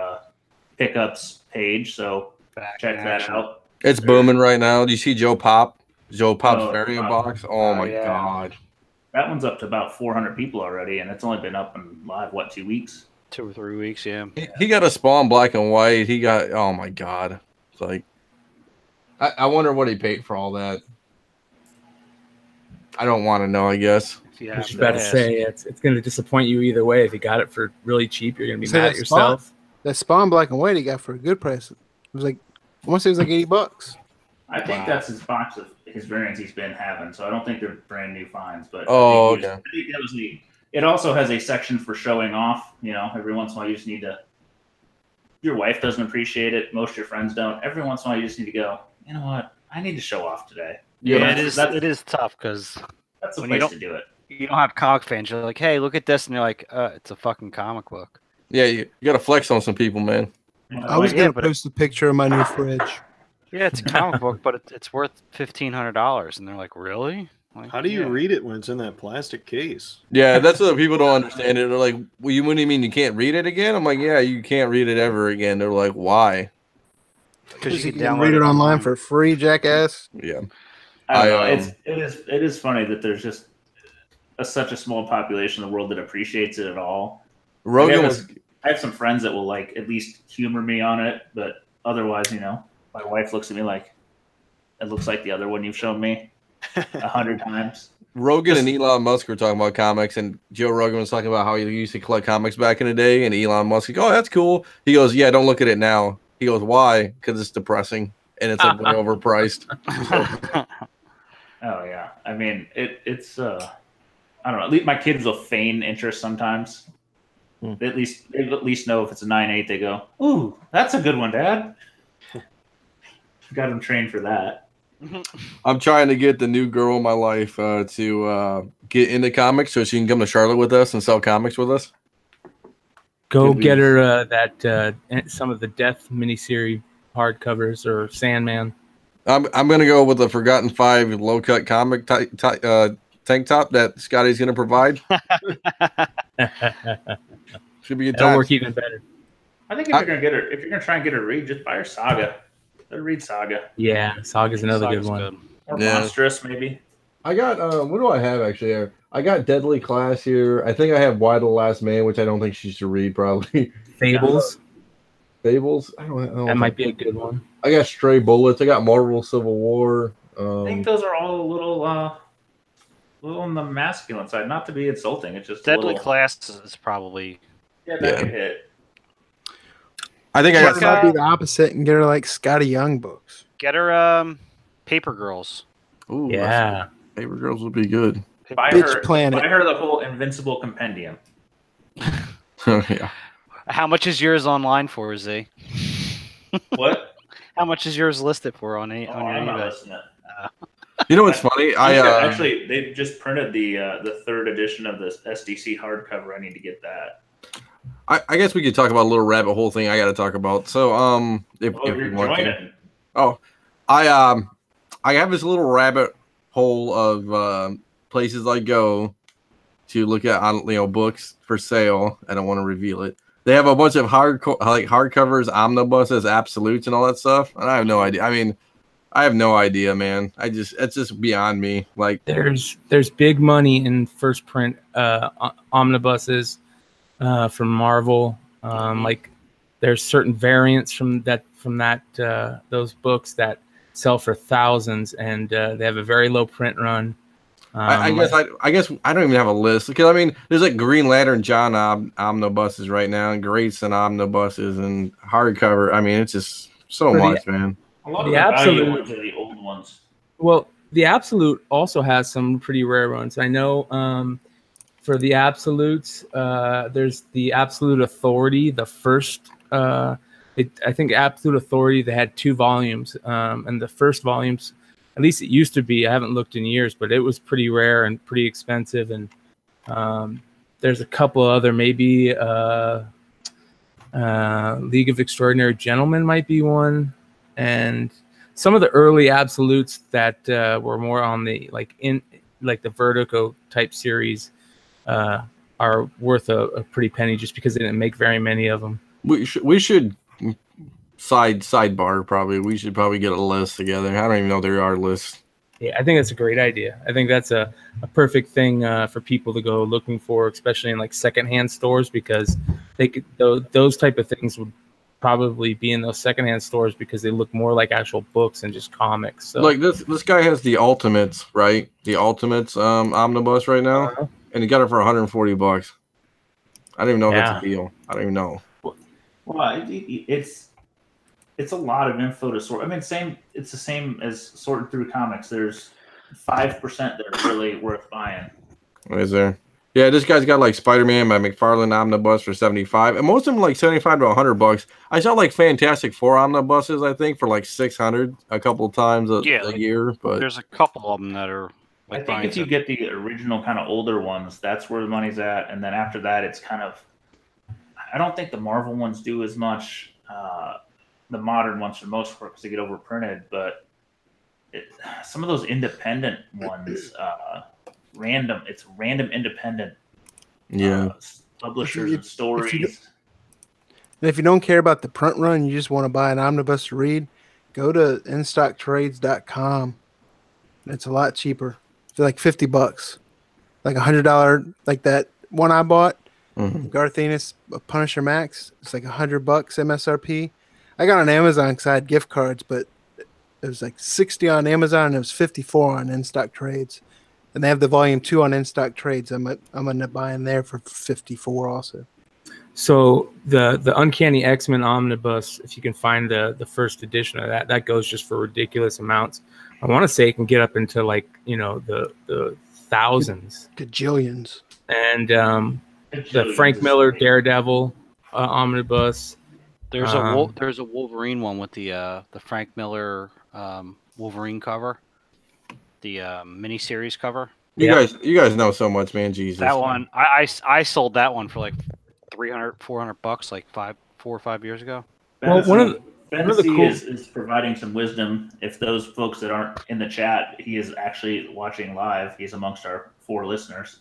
pickups page, so check that out. It's booming right now. Do you see Joe Pop's variant box? Oh my God. That one's up to about 400 people already, and it's only been up and live, 2 weeks? 2 or 3 weeks, yeah. He got a Spawn black and white. He got, oh my God. It's like, I wonder what he paid for all that. I don't want to know, I guess. I was about to say, it's going to disappoint you either way. If you got it for really cheap, you're going to be mad at yourself. That Spawn black and white he got for a good price. It was I want to say it was $80. I think that's his box of his variants he's been having, so I don't think they're brand new finds. But I think that was it also has a section for showing off. Every once in a while you just need to. Your wife doesn't appreciate it. Most of your friends don't. Every once in a while you just need to go, you know what? I need to show off today. Yeah, it is tough because that's the place to do it. You don't have comic fans. You're like, hey, look at this, and you're like, it's a fucking comic book. Yeah, you got to flex on some people, man. I was going to post a picture of my new fridge. Yeah, it's a comic book, but it's worth $1,500, and they're like, really? Like, how do you read it when it's in that plastic case? Yeah, that's what people don't understand it. They're like, well, what do you mean you can't read it again? I'm like, yeah, you can't read it ever again. They're like, why? Because you can read it online for free, jackass. Yeah. I don't know. It is funny that there's just such a small population in the world that appreciates it at all. I have some friends that will at least humor me on it, but otherwise, my wife looks at me like, it looks like the other one you've shown me 100 times. Rogan and Elon Musk were talking about comics, and Joe Rogan was talking about how he used to collect comics back in the day, and Elon Musk goes, oh, that's cool. He goes, yeah, don't look at it now. He goes, why? Because it's depressing, and it's way overpriced. Oh, yeah. I mean, it's I don't know. At least my kids will feign interest sometimes. They at least know if it's a 9.8, they go, ooh, that's a good one, Dad. Got them trained for that. I'm trying to get the new girl in my life to get into comics so she can come to Charlotte with us and sell comics with us. Go Could get be- her some of the Death miniseries hardcovers or Sandman. I'm gonna go with the Forgotten Five low cut comic tank top that Scotty's gonna provide. Should be a good That'll time. work even better. I think if you're gonna try and get her to read, just buy her Saga. Let her read Saga. Yeah, Saga's another good Saga's one. Or Yeah. Monstrous, maybe. I got what do I have actually here? I got Deadly Class here. I think I have Why the Last Man, which I don't think she should read probably. Fables. Fables. I don't That might be a good one. I got Stray Bullets. I got Marvel Civil War. I think those are all a little on the masculine side. Not to be insulting, it's just Deadly a little, Class is probably. Yeah, that could hit. I think I Or got it might be the opposite and get her like Scotty Young books. Get her Paper Girls. Ooh, Yeah. Paper Girls would be good. Buy Bitch Planet. Buy her the whole Invincible Compendium. Yeah. How much is yours online for, Z? What? How much is yours listed for on your I'm not eBay? listening. You know what's funny? Actually, they just printed the third edition of this SDC hardcover. I need to get that. I guess we could talk about a little rabbit hole thing I got to talk about. So if You're you want to. joining. Oh, I have this little rabbit hole of places I go to look at books for sale. I don't want to reveal it. They have a bunch of hardcovers, omnibuses, absolutes, and all that stuff. And I have no idea. I mean, I have no idea, man. It's just beyond me. Like There's big money in first print omnibuses from Marvel. Like there's certain variants from those books that sell for thousands, and they have a very low print run. I guess I don't even have a list because I mean there's like Green Lantern John omnibuses right now and Grayson omnibuses and hardcover. I mean it's just so much, man. A lot The of the value Absolute- ones are the old ones. Well, the Absolute also has some pretty rare ones. I know for the Absolutes, there's the Absolute Authority, the first. I think Absolute Authority, they had 2 volumes, and the first volumes, at least it used to be, I haven't looked in years, but it was pretty rare and pretty expensive. And there's a couple other, maybe League of Extraordinary Gentlemen might be one, and some of the early Absolutes that were more on the the Vertigo type series are worth a pretty penny just because they didn't make very many of them. We should sidebar probably. We should probably get a list together. I don't even know there are lists. Yeah, I think that's a great idea. I think that's a perfect thing for people to go looking for, especially in like secondhand stores, because they could those type of things would probably be in those secondhand stores because they look more like actual books and just comics. So Like this guy has the Ultimates, right? The Ultimates omnibus right now, and he got it for $140. I don't even know if that's a deal. I don't even know. Well, it's a lot of info to sort. I mean, it's the same as sorting through comics. There's 5% that are really worth buying. Is there? Yeah, this guy's got like Spider-Man by McFarlane omnibus for $75, and most of them like $75 to $100. I saw like Fantastic Four omnibuses, I think, for like $600 a couple of times a year. But there's a couple of them that are. I think if you get the original kind of older ones, that's where the money's at, and then after that, it's kind of. I don't think the Marvel ones do as much. The modern ones for the most part because they get overprinted, but some of those independent ones, random independent publishers and stories. And if you don't care about the print run, you just want to buy an omnibus to read, go to instocktrades.com. It's a lot cheaper. It's like $50, like $100, like that one I bought, Garth Ennis Punisher Max. It's like $100 MSRP. I got on Amazon because I had gift cards, but it was like 60 on Amazon and it was 54 on In Stock Trades. And they have the volume 2 on In Stock Trades. I'm gonna buy in there for 54 also. So the Uncanny X-Men omnibus, if you can find the first edition of that goes just for ridiculous amounts. I want to say it can get up into like the thousands, gajillions. And the Frank Miller Daredevil omnibus. There's a Wolverine one with the Frank Miller Wolverine cover, the miniseries cover. You guys know so much, man. Jesus. That one, I sold that one for like $300-$400 like 4 or 5 years ago. Well, one of the cool is providing some wisdom. If those folks that aren't in the chat, he is actually watching live. He's amongst our 4 listeners,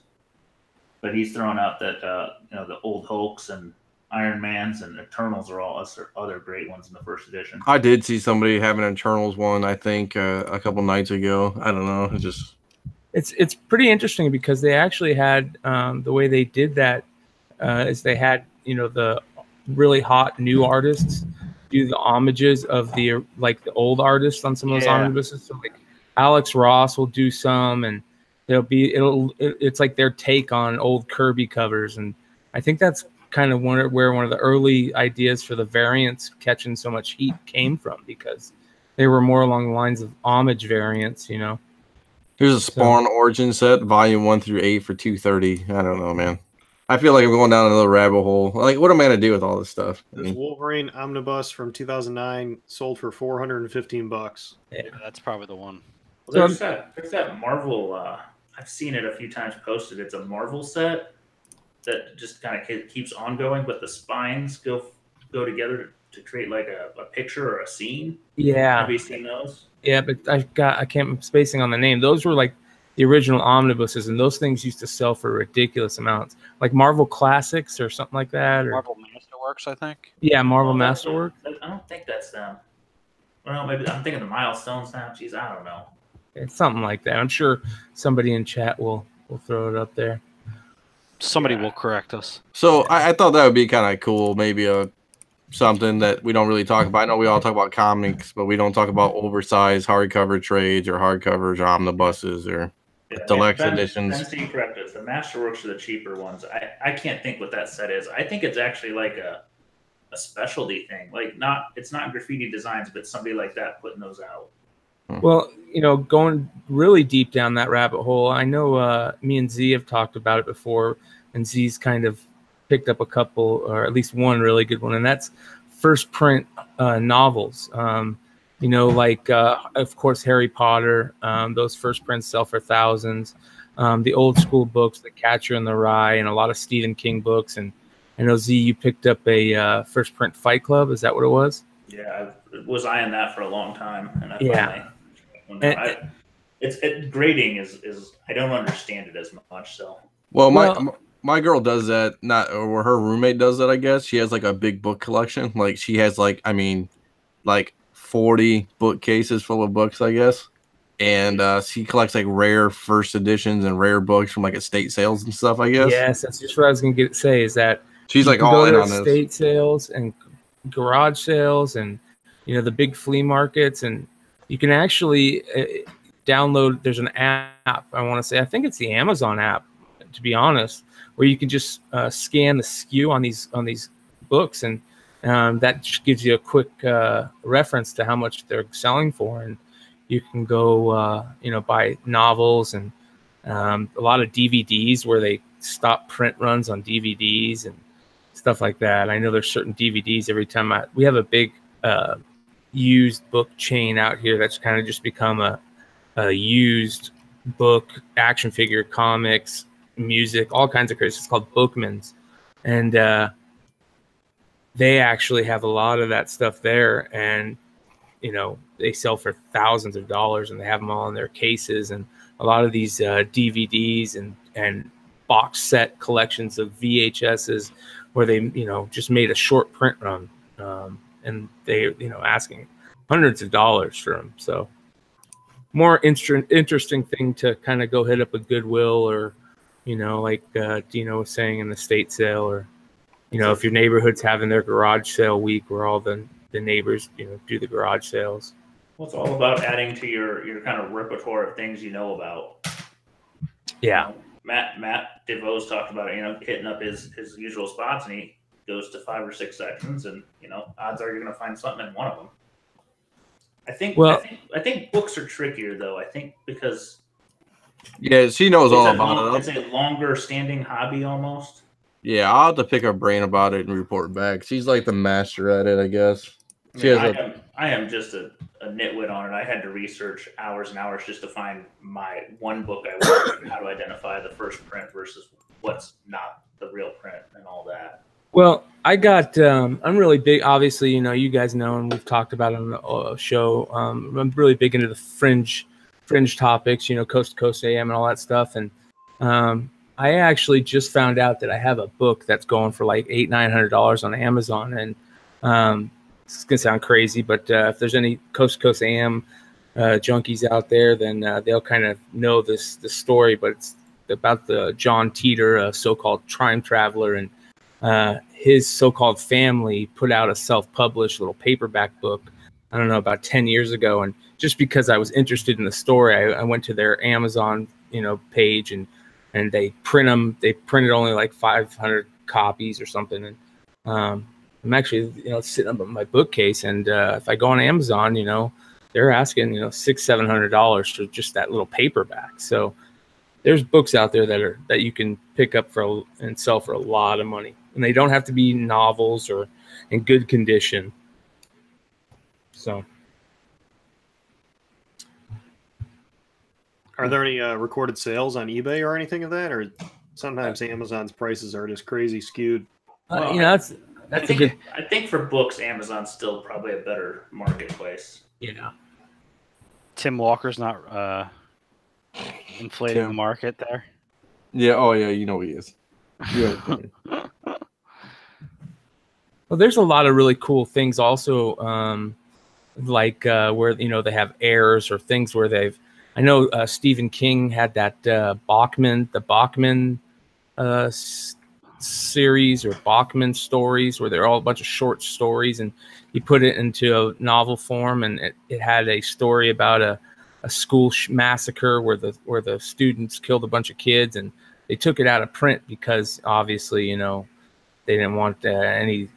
but he's throwing out that the old Hulks and Iron Mans and Eternals are all other great ones in the first edition. I did see somebody have an Eternals one, I think, a couple nights ago. I don't know. It's pretty interesting because they actually had the way they did that is they had the really hot new artists do the homages of the old artists on some of those omnibuses. So like Alex Ross will do some, and it's like their take on old Kirby covers, and I think that's kind of where one of the early ideas for the variants catching so much heat came from, because they were more along the lines of homage variants. Here's a Spawn Origin set, volume 1 through 8 for $230. I don't know, man. I feel like I'm going down another rabbit hole. Like, what am I gonna do with all this stuff? This Wolverine omnibus from 2009 sold for $415. Yeah, that's probably the one. Well, there's that Marvel. I've seen it a few times posted. It's a Marvel set that just kind of keeps on going, but the spines go together to create like a picture or a scene. Yeah. Have you seen those? Yeah, but I'm spacing on the name. Those were like the original omnibuses, and those things used to sell for ridiculous amounts, like Marvel Classics or something like that. Or Marvel Masterworks, I think. Yeah, Marvel Masterworks. I don't think that's them. Well, maybe I'm thinking the Milestones now. Jeez, I don't know. It's something like that. I'm sure somebody in chat will throw it up there. Somebody will correct us. So I thought that would be kind of cool, maybe something that we don't really talk about. I know we all talk about comics, but we don't talk about oversized hardcover trades or hardcovers or omnibuses or deluxe editions. Ben, correct us. The Masterworks are the cheaper ones. I can't think what that set is. I think it's actually like a specialty thing. Like it's not graffiti designs, but somebody like that putting those out. Well, going really deep down that rabbit hole, I know me and Z have talked about it before, and Z's kind of picked up a couple, or at least one really good one, and that's first print novels. Of course, Harry Potter. Those first prints sell for thousands. The old school books, The Catcher in the Rye, and a lot of Stephen King books. And I know, Z, you picked up a first print Fight Club. Is that what it was? Yeah, I was eyeing that for a long time, and grading is I don't understand it as much. So my girl does that, or her roommate does that, I guess. She has like a big book collection. Like she has like 40 bookcases full of books, I guess. And she collects like rare first editions and rare books from like estate sales and stuff, I guess. Yes, that's just what I was going to say, is that she's like all in on this. Estate sales and garage sales and the big flea markets, and you can actually download. There's an app, I want to say, I think it's the Amazon app, to be honest, where you can just scan the SKU on these books, and that just gives you a quick reference to how much they're selling for, and you can go buy novels and a lot of DVDs where they stop print runs on DVDs and stuff like that. I know there's certain DVDs every time we have a big used book chain out here that's kind of just become a used book, action figure, comics, music, all kinds of crazy. It's called Bookman's, and they actually have a lot of that stuff there, and they sell for thousands of dollars, and they have them all in their cases. And a lot of these DVDs and box set collections of VHSs where they just made a short print run, and they asking hundreds of dollars for them. So more interesting thing to kind of go hit up a Goodwill, or like Dino was saying, in the estate sale, or if your neighborhood's having their garage sale week where all the neighbors do the garage sales. Well, it's all about adding to your kind of repertoire of things about. Yeah. Matt DeVos talked about hitting up his usual spots, and he goes to 5 or 6 sections, and odds are you're going to find something in one of them. I think books are trickier though. I think because she knows all about it. It's a longer standing hobby almost. Yeah, I'll have to pick her brain about it and report back. She's like the master at it, I guess. She has I am just a nitwit on it. I had to research hours and hours just to find my one book I wanted and how to identify the first print versus what's not the real print and all that. Well, I got. I'm really big. Obviously, you guys know, and we've talked about it on the show. I'm really big into the fringe topics. Coast to Coast AM and all that stuff. And I actually just found out that I have a book that's going for like $800-900 on Amazon. And it's gonna sound crazy, but if there's any Coast to Coast AM junkies out there, then they'll kind of know the story. But it's about the John Teeter, a so-called time traveler, and his so-called family put out a self-published little paperback book, I don't know, about 10 years ago. And just because I was interested in the story, I went to their Amazon, page, and they print them. They printed only like 500 copies or something. And I'm actually, sitting up on my bookcase. And if I go on Amazon, they're asking, $600-700 for just that little paperback. So there's books out there that you can pick up and sell for a lot of money, and they don't have to be novels or in good condition. So, are there any recorded sales on eBay or anything of that, or sometimes Amazon's prices are just crazy skewed? That's I think for books, Amazon's still probably a better marketplace. Yeah. Tim Walker's not inflating the market there. Yeah. Oh, yeah. He is. Yeah. Well, there's a lot of really cool things also, like where they have errors or things where I know Stephen King had that the Bachman series or Bachman stories, where they're all a bunch of short stories, and he put it into a novel form, and it had a story about a school massacre where the students killed a bunch of kids, and they took it out of print because obviously they didn't want any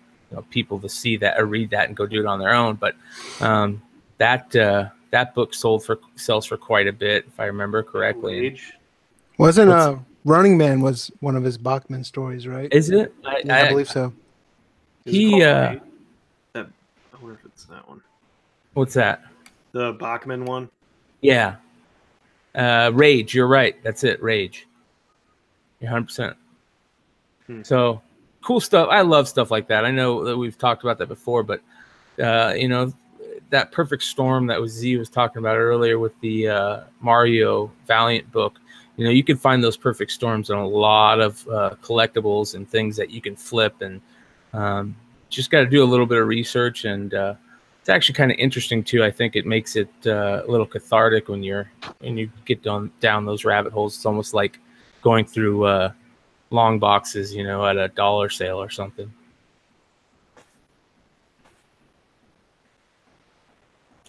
people to see that or read that and go do it on their own. But that book sells for quite a bit, if I remember correctly. Wasn't Running Man was one of his Bachman stories, right? Is it? I believe so. I wonder if it's that one. What's that? The Bachman one. Yeah. Rage. You're right. That's it. Rage. You're 100%. So cool stuff. I love stuff like that. I know that we've talked about that before, but that perfect storm that Z was talking about earlier with the Mario Valiant book. You can find those perfect storms in a lot of collectibles and things that you can flip, and just got to do a little bit of research. And it's actually kind of interesting too. I think it makes it a little cathartic when you get down those rabbit holes. It's almost like going through long boxes, at a dollar sale or something.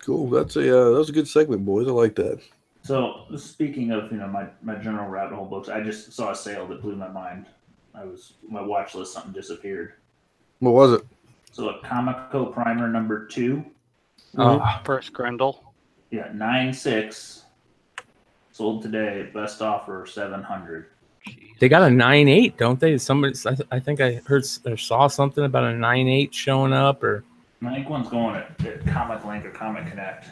Cool. That was a good segment, boys. I like that. So speaking of my general rabbit hole books, I just saw a sale that blew my mind. My watch list, something disappeared. What was it? So a Comico Primer number 2. First Grendel. Yeah, 9.6. Sold today. Best offer $700. They got a 9.8, don't they? I think I heard or saw something about a 9.8 showing up, or I think one's going at Comic Link or Comic Connect.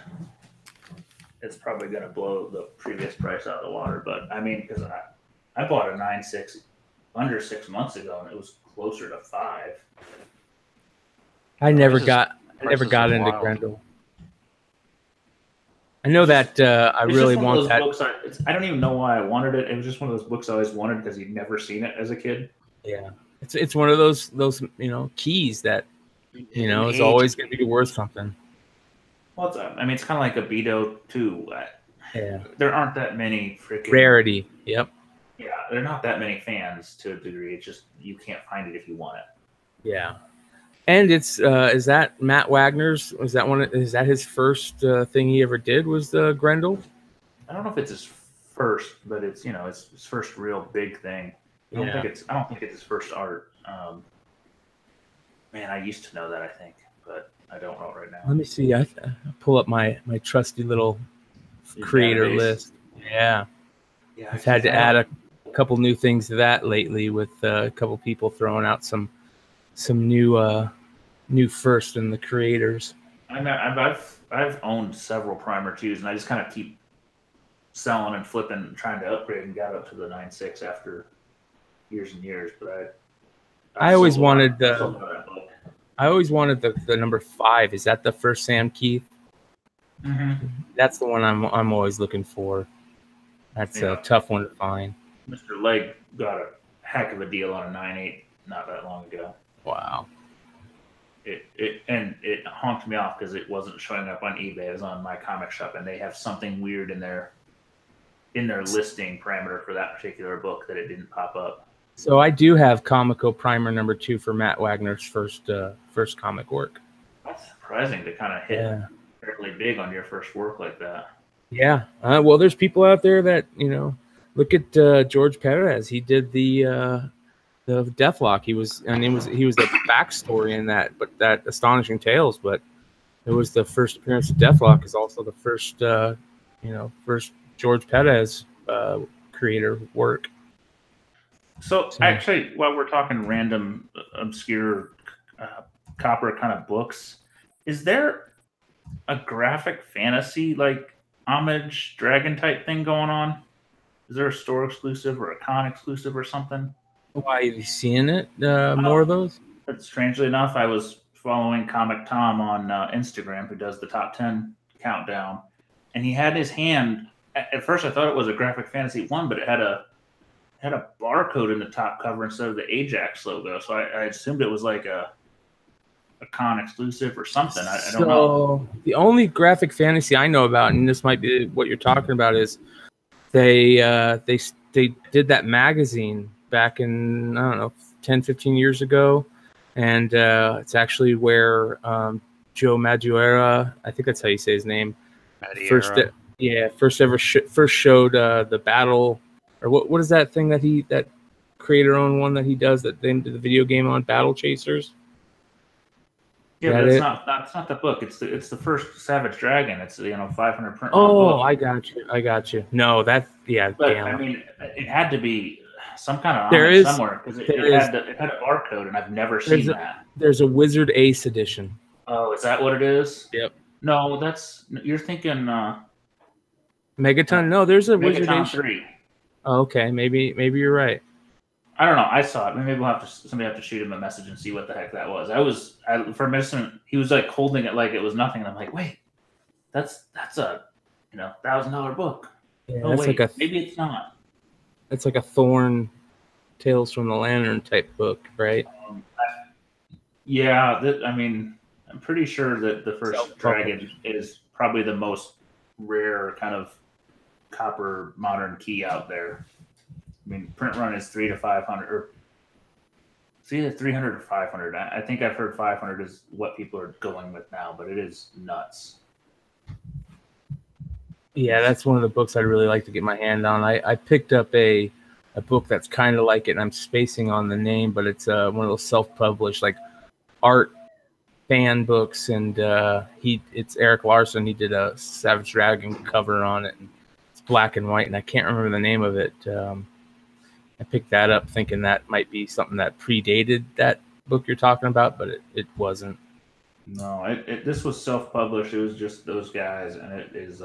It's probably going to blow the previous price out of the water, but I mean, because I bought a 9.6 under 6 months ago, and it was closer to 5. I never got into Grendel. I know that I really want that. I don't even know why I wanted it. It was just one of those books I always wanted because you'd never seen it as a kid. Yeah, it's one of those keys that is always going to be worth something. Well, it's kind of like a Beto too. Yeah, there aren't that many freaking rarity. Yep. Yeah, there are not that many fans to a degree. It's just you can't find it if you want it. Yeah. And it's is that Matt Wagner's? Is that his first thing he ever did? Was the Grendel? I don't know if it's his first, but it's it's his first real big thing. I don't think it's his first art. Man, I used to know that, I think, but I don't know right now. Let me see. I pull up my trusty little creator list. Yeah, I've had to add a couple new things to that lately with a couple people throwing out some new first in the creators. I've owned several Primer 2s, and I just kind of keep selling and flipping, trying to upgrade, and got up to the 9.6 after years and years. But I always wanted I sold that book. I always wanted the number 5. Is that the first Sam Keith? Mm-hmm. That's the one I'm always looking for. That's a tough one to find. Mr. Legg got a heck of a deal on a 9.8 not that long ago. Wow. It honked me off because it wasn't showing up on eBay. It was on My Comic Shop, and they have something weird in their listing parameter for that particular book that it didn't pop up. So I do have Comico Primer number 2 for Matt Wagner's first comic work. That's surprising to kind of hit fairly big on your first work like that. Yeah. Well, there's people out there that, look at George Perez. He did the Deathlock. He was the backstory in that, but that Astonishing Tales. But it was the first appearance of Deathlock. Is also the first first George Perez creator work. So actually, while we're talking random, obscure copper kind of books, is there a graphic fantasy like homage dragon type thing going on? Is there a store exclusive or a con exclusive or something? Why, have you seen it? More of those? But strangely enough, I was following Comic Tom on Instagram, who does the top 10 countdown, and he had his hand. At first, I thought it was a graphic fantasy one, but it had a barcode in the top cover instead of the Ajax logo. So I assumed it was like a con exclusive or something. I don't know. The only graphic fantasy I know about, and this might be what you're talking about, is they did that magazine back in, I don't know, 10, 15 years ago. And it's actually where Joe Madureira, I think that's how you say his name, first showed the battle, or what is that thing that creator owned one that he does that they did the video game on, Battle Chasers? Yeah, but that's not the book. It's the first Savage Dragon. It's 500 print. Oh, I got you. No, but damn. I mean, it had to be some kind of homage somewhere because it had a barcode, and I've never seen that. There's a Wizard Ace edition. Oh, is that what it is? Yep. No, you're thinking Megaton. No, there's a Wizard Megaton Ace 3. Oh, okay, maybe you're right. I don't know. I saw it. Maybe somebody have to shoot him a message and see what the heck that was. For a minute, he was like holding it like it was nothing, and I'm like, wait, that's a $1,000 book. Yeah, oh wait, maybe it's not. It's like a Thorn, Tales from the Lantern type book, right? I'm pretty sure that the first Dragon is probably the most rare kind of copper modern key out there. I mean, print run is 300 to 500, or it's either 300 or 500. I think I've heard 500 is what people are going with now, but it is nuts. Yeah, that's one of the books I'd really like to get my hand on. I picked up a book that's kind of like it, and I'm spacing on the name, but it's one of those self-published like art fan books, and it's Eric Larson. He did a Savage Dragon cover on it, and it's black and white, and I can't remember the name of it. I picked that up thinking that might be something that predated that book you're talking about, but it wasn't. No, this was self-published. It was just those guys, and it is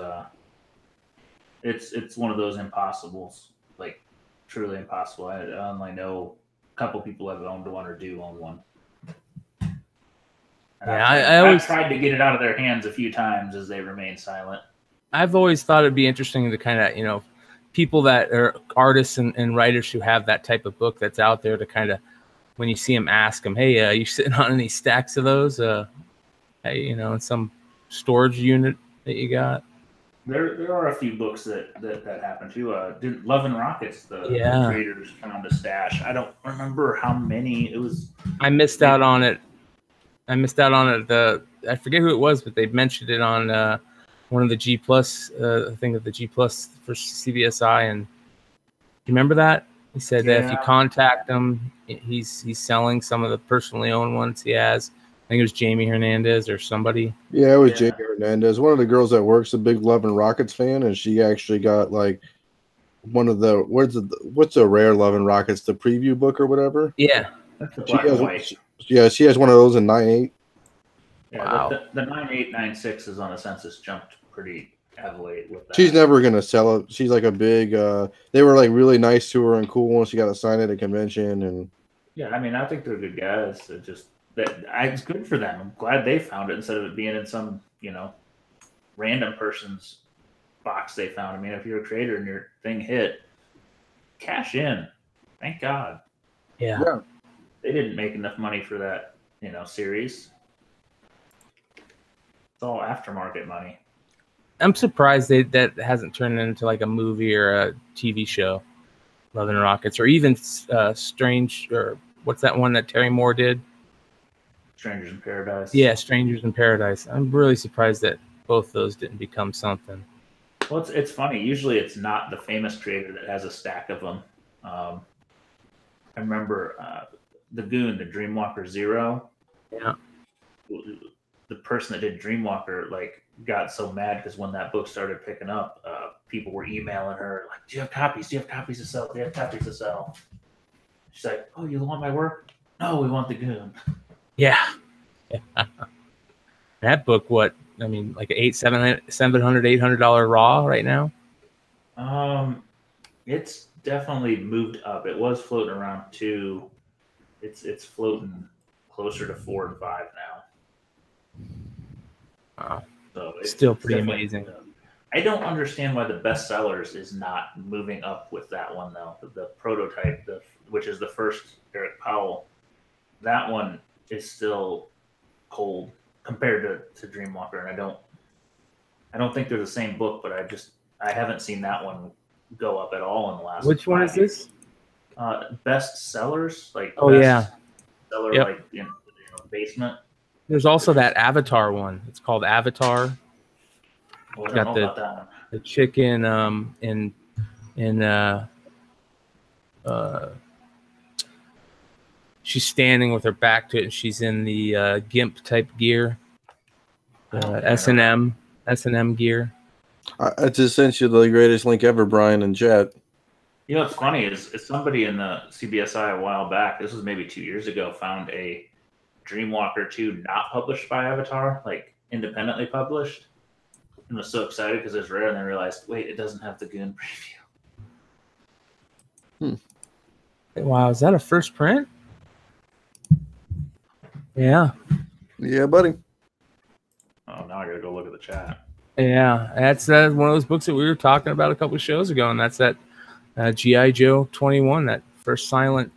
it's one of those impossibles, like truly impossible. I only know a couple people have owned one or do own one. And I've tried to get it out of their hands a few times as they remain silent. I've always thought it'd be interesting to kind of, people that are artists and writers who have that type of book that's out there to kind of, when you see them, ask them, hey, are you sitting on any stacks of those? Hey, in some storage unit that you got? There are a few books that happen too. Didn't Love and Rockets, the creators found a stash. I don't remember how many it was. I missed out on it. I forget who it was, but they mentioned it on one of the G Plus, I think of the G Plus for CBSI. And you remember that? He said that if you contact him, he's selling some of the personally owned ones he has. I think it was Jamie Hernandez or somebody. Yeah, it was Jamie Hernandez. One of the girls at work's a big Love and Rockets fan, and she actually got like one of the what's a rare Love and Rockets, the preview book or whatever. Yeah, that's the black and white. She has one of those in 9.8. Yeah, Wow. the 9896 is on the census jumped pretty heavily with that. She's never gonna sell it. She's like a big. They were like really nice to her and cool when she got assigned at a convention, and Yeah, I mean, I think they're good guys. It just it's good for them. I'm glad they found it instead of it being in some random person's box they found. I mean, if you're a creator and your thing hit, cash in. Thank God. Yeah. They didn't make enough money for that series. It's all aftermarket money. I'm surprised that hasn't turned into like a movie or a TV show, Love and Rockets, or even Strange, or what's that one that Terry Moore did? Strangers in Paradise. Yeah, Strangers in Paradise. I'm really surprised that both those didn't become something. Well, it's funny. Usually it's not the famous creator that has a stack of them. I remember the Goon, the Dreamwalker Zero. Yeah. The person that did Dreamwalker got so mad because when that book started picking up, people were emailing her like, "Do you have copies? Do you have copies to sell? Do you have copies to sell?" She's like, "Oh, you want my work? No, we want the Goon." Yeah. That book, what? I mean, like $800 raw right now. It's definitely moved up. It was floating around 2. It's floating closer to 4 and 5 now. Wow. So it's still pretty amazing. I don't understand why the bestsellers is not moving up with that one though. The prototype, which is the first Eric Powell, that one is still cold compared to Dreamwalker, and I don't think they're the same book, but I haven't seen that one go up at all in the last. Which one is this? Best sellers, yeah, seller, yep. like in basement. There's also that Avatar one. It's called Avatar. Well, I got don't know about that one. The chicken she's standing with her back to it, and she's in the GIMP type gear, S&M gear. I just sent you the greatest link ever, Brian and Jet. You know what's funny is somebody in the CBSI a while back, this was maybe 2 years ago, found a Dreamwalker 2 not published by Avatar, like independently published, and was so excited because it was rare, and then realized, wait, it doesn't have the Goon preview. Wow, is that a first print? Yeah. Yeah, buddy. Oh, now I gotta go look at the chat. Yeah, that's one of those books that we were talking about a couple of shows ago, and that's that G.I. Joe 21, that first silent,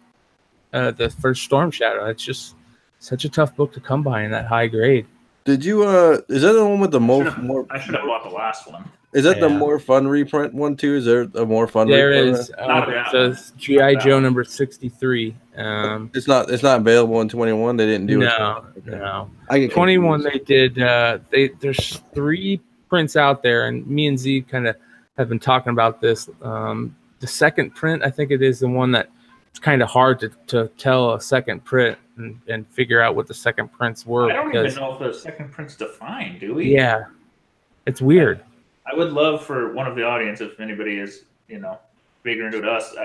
the first Storm Shadow. It's just such a tough book to come by in that high grade. Did you? Is that the one with the more? I should have bought the last one. Is that the more fun reprint one too? Is there a more fun? There reprint? is. There's G.I. Joe number 63. It's not available in 21. They didn't do it. No. 21 they did. There's 3 prints out there, and me and Z kind of have been talking about this. The second print, I think it is the one that it's kind of hard to tell a second print and figure out what the second prints were. I don't even know if the second print's defined, do we? Yeah, it's weird. I would love for one of the audience, if anybody is, bigger into us.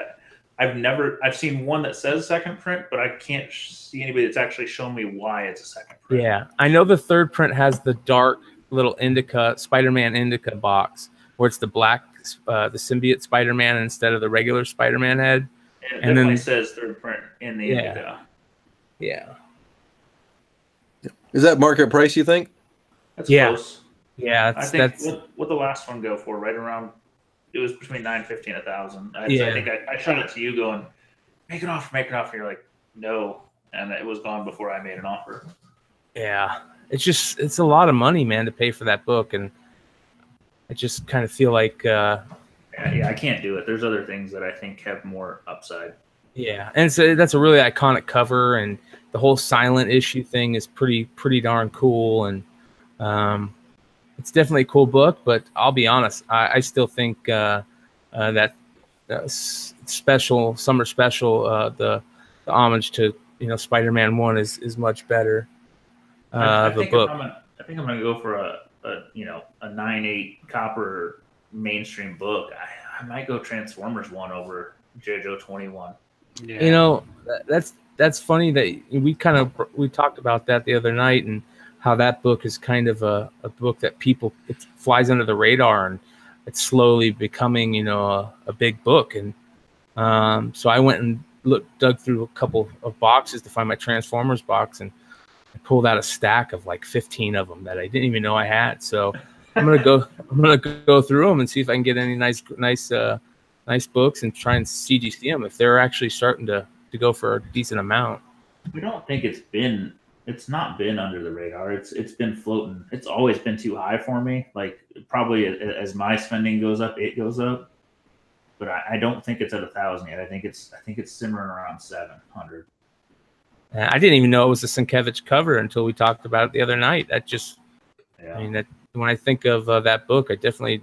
I've seen one that says second print, but I can't see anybody that's actually shown me why it's a second print. Yeah, I know the third print has the dark little Indica, Spider-Man Indica box, where it's the black, the symbiote Spider-Man instead of the regular Spider-Man head. And it definitely says third print in the Indica. Yeah. Is that market price, you think? That's close. Yeah, I think what the last one go for, right around, it was between $950 and $1,000. I think I shot it to you going, make an offer. You're like, no. And it was gone before I made an offer. Yeah. It's a lot of money, man, to pay for that book. And I just kind of feel like, yeah, I can't do it. There's other things that I think have more upside. Yeah. And so that's a really iconic cover, and the whole silent issue thing is pretty darn cool. And, it's definitely a cool book, but I'll be honest, I still think that special summer special, the homage to Spider-Man 1 is much better. I think I'm gonna go for a 9.8 copper mainstream book. I might go Transformers 1 over JoJo 21. Yeah. That's funny that we talked about that the other night, and how that book is kind of a book that it flies under the radar, and it's slowly becoming, a big book. And so I went and dug through a couple of boxes to find my Transformers box, and I pulled out a stack of like 15 of them that I didn't even know I had. So I'm gonna go through them and see if I can get any nice books and try and CGC them if they're actually starting to go for a decent amount. We don't think it's not been under the radar. It's been floating. It's always been too high for me. Like probably as my spending goes up, it goes up. But I don't think it's at 1,000 yet. I think it's simmering around 700. I didn't even know it was a Sienkiewicz cover until we talked about it the other night. That just, Yeah. I mean, that when I think of that book, I definitely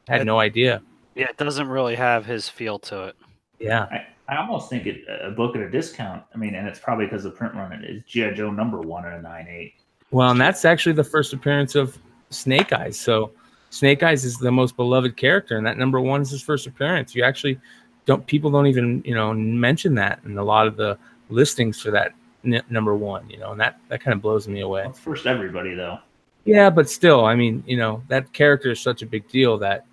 had no idea. Yeah, it doesn't really have his feel to it. Yeah. I almost think a book at a discount. I mean, and it's probably because the print run is G.I. Joe #1 at a 9.8. Well, and that's actually the first appearance of Snake Eyes. So Snake Eyes is the most beloved character, and that #1 is his first appearance. You actually people don't even, mention that in a lot of the listings for that #1, and that kind of blows me away. Well, it's first everybody though. Yeah, but still, I mean, that character is such a big deal that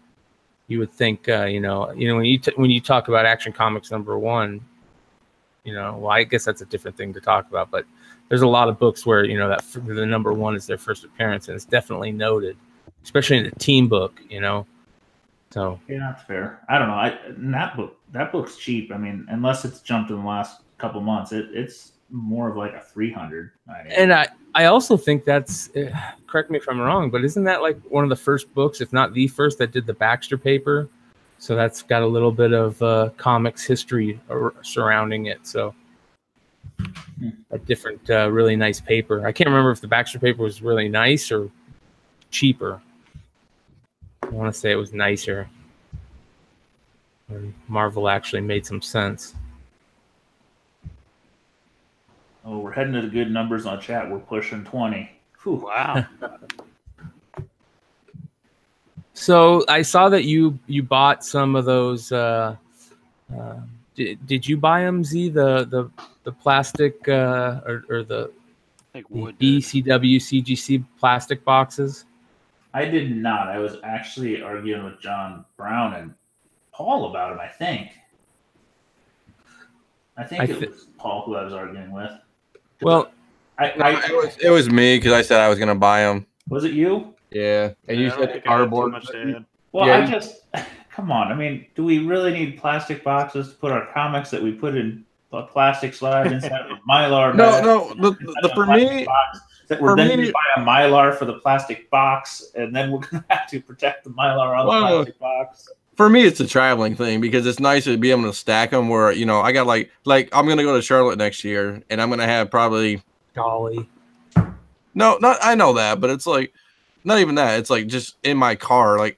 you would think, when you talk about Action Comics #1, well, I guess that's a different thing to talk about. But there's a lot of books where that the #1 is their first appearance, and it's definitely noted, especially in a team book. So Yeah, that's fair. I don't know. That book's cheap. I mean, unless it's jumped in the last couple months, it's more of like a 300. And I also think that's, correct me if I'm wrong, but isn't that like one of the first books, if not the first, that did the Baxter paper? So that's got a little bit of comics history surrounding it. So a different, really nice paper. I can't remember if the Baxter paper was really nice or cheaper. I want to say it was nicer. And Marvel actually made some sense. Oh, we're heading to the good numbers on chat. We're pushing 20. Whew. Wow. So I saw that you bought some of those. Did you buy them, Z? The plastic or the BCW CGC plastic boxes? I did not. I was actually arguing with John Brown and Paul about it, I think. It was Paul who I was arguing with. Well, it was me because I said I was going to buy them. Was it you? Yeah, and you said cardboard. Well, Yeah, come on. I mean, do we really need plastic boxes to put our comics that we put in a plastic slab inside of a Mylar? No. For me, we're then going to buy a Mylar for the plastic box, and then we're going to have to protect the Mylar on the plastic box. For me, it's a traveling thing because it's nice to be able to stack them. Where I got like I'm going to go to Charlotte next year, and I'm going to have probably golly. No, not I know that, but it's like not even that. It's like just in my car, like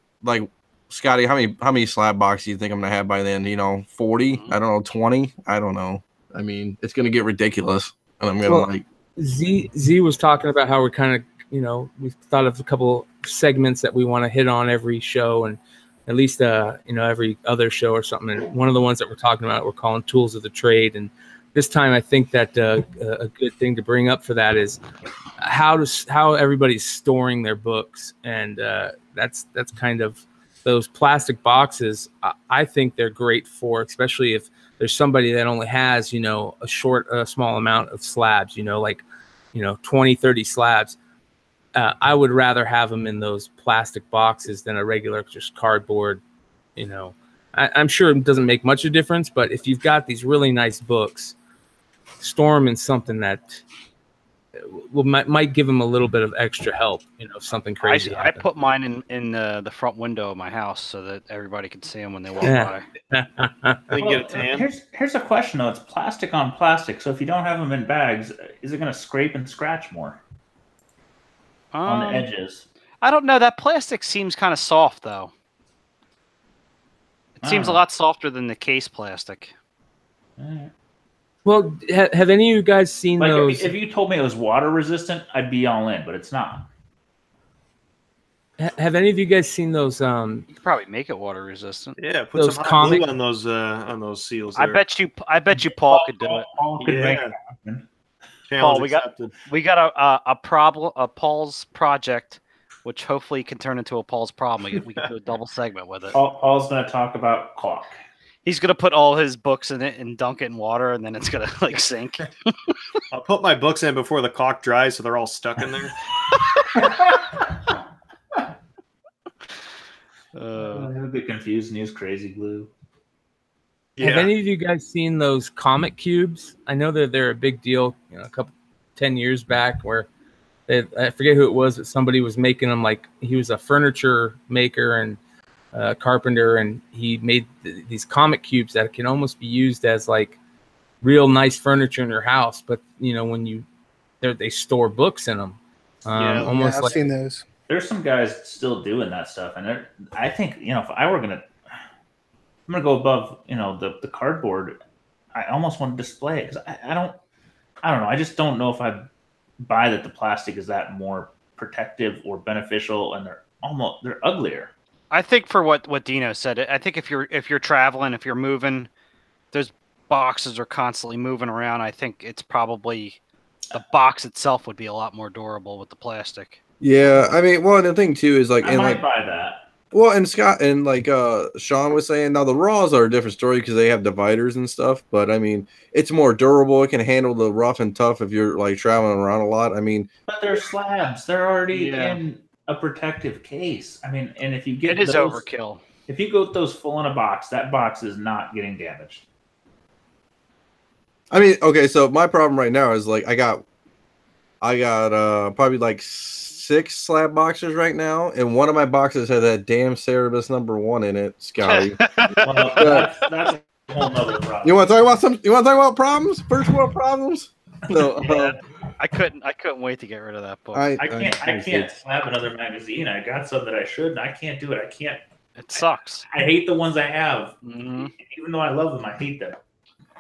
Scotty, how many slab boxes do you think I'm gonna have by then? 40? I don't know, 20? I don't know. I mean, it's gonna get ridiculous, and I'm gonna Z was talking about how we're kind of we thought of a couple segments that we want to hit on every show, and at least every other show or something. And one of the ones that we're talking about, we're calling Tools of the Trade. And this time, I think that a good thing to bring up for that is how everybody's storing their books, and that's kind of those plastic boxes. I think they're great for, especially if there's somebody that only has a small amount of slabs, 20, 30 slabs. I would rather have them in those plastic boxes than a regular just cardboard. I'm sure it doesn't make much of a difference, but if you've got these really nice books, store them in something that might give them a little bit of extra help. If something crazy I put mine in the front window of my house so that everybody can see them when they walk by. They can get a tan. Here's a question though. It's plastic on plastic, so if you don't have them in bags, is it going to scrape and scratch more on the edges? I don't know. That plastic seems kind of soft though. It seems a lot softer than the case plastic. Well, have any of you guys seen those? If you told me it was water resistant, I'd be all in, but it's not. Have any of you guys seen those? You could probably make it water resistant. Yeah, put some hot glue on those seals. There. I bet you Paul could do it. Paul could make it happen. Challenge we got accepted. a problem, a Paul's project, which hopefully can turn into a Paul's problem. We can do a double segment with it. Paul's going to talk about clock. He's gonna put all his books in it and dunk it in water, and then it's gonna like sink. I'll put my books in before the caulk dries, so they're all stuck in there. He'll get confused and use crazy glue. Have any of you guys seen those comic cubes? I know that they're a big deal. A couple 10 years back, where I forget who it was, but somebody was making them. Like, he was a furniture maker and carpenter, and he made these comic cubes that can almost be used as like real nice furniture in your house. But when they store books in them. Almost I've like, seen those. There's some guys still doing that stuff, and I think if I were I'm gonna go above the cardboard. I almost want to display it because I don't know. I just don't know if I buy that the plastic is that more protective or beneficial, and they're uglier. I think for what Dino said, I think if you're traveling, if you're moving, those boxes are constantly moving around. I think it's probably the box itself would be a lot more durable with the plastic. Yeah, I mean, well, the thing too is like, I might buy that. Well, and Scott and like Sean was saying, now the raws are a different story because they have dividers and stuff. But I mean, it's more durable. It can handle the rough and tough if you're like traveling around a lot. I mean, but they're slabs. They're already in a protective case. I mean, and if you get it is overkill. If you go with those full in a box, that box is not getting damaged. I mean, okay, so my problem right now is like I got probably like 6 slab boxes right now, and one of my boxes had that damn Cerebus #1 in it, Scotty. Well, that's a whole nother problem. You want to talk about problems? First world problems? No. I couldn't wait to get rid of that book. I can't slab another magazine. I got some that I should, and I can't do it. I can't. It sucks. I hate the ones I have. Mm-hmm. Even though I love them, I hate them.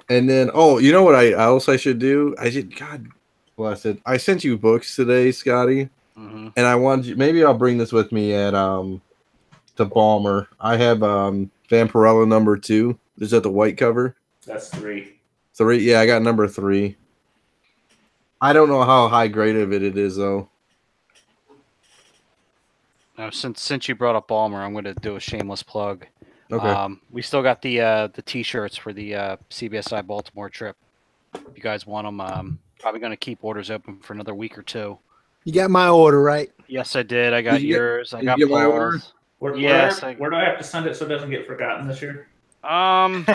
And then, you know what I should do? God bless it. I sent you books today, Scotty. Mm-hmm. And I wanted you, maybe I'll bring this with me at to Balmer. I have Vampirella #2. Is that the white cover? That's 3. 3? Yeah, I got #3. I don't know how high grade of it is though. Now, since you brought up Balmer, I'm going to do a shameless plug. Okay. We still got the T-shirts for the CBSI Baltimore trip. If you guys want them, probably going to keep orders open for another week or 2. You got my order, right? Yes, I did. I got yours. I got my order. Where do I have to send it so it doesn't get forgotten this year? You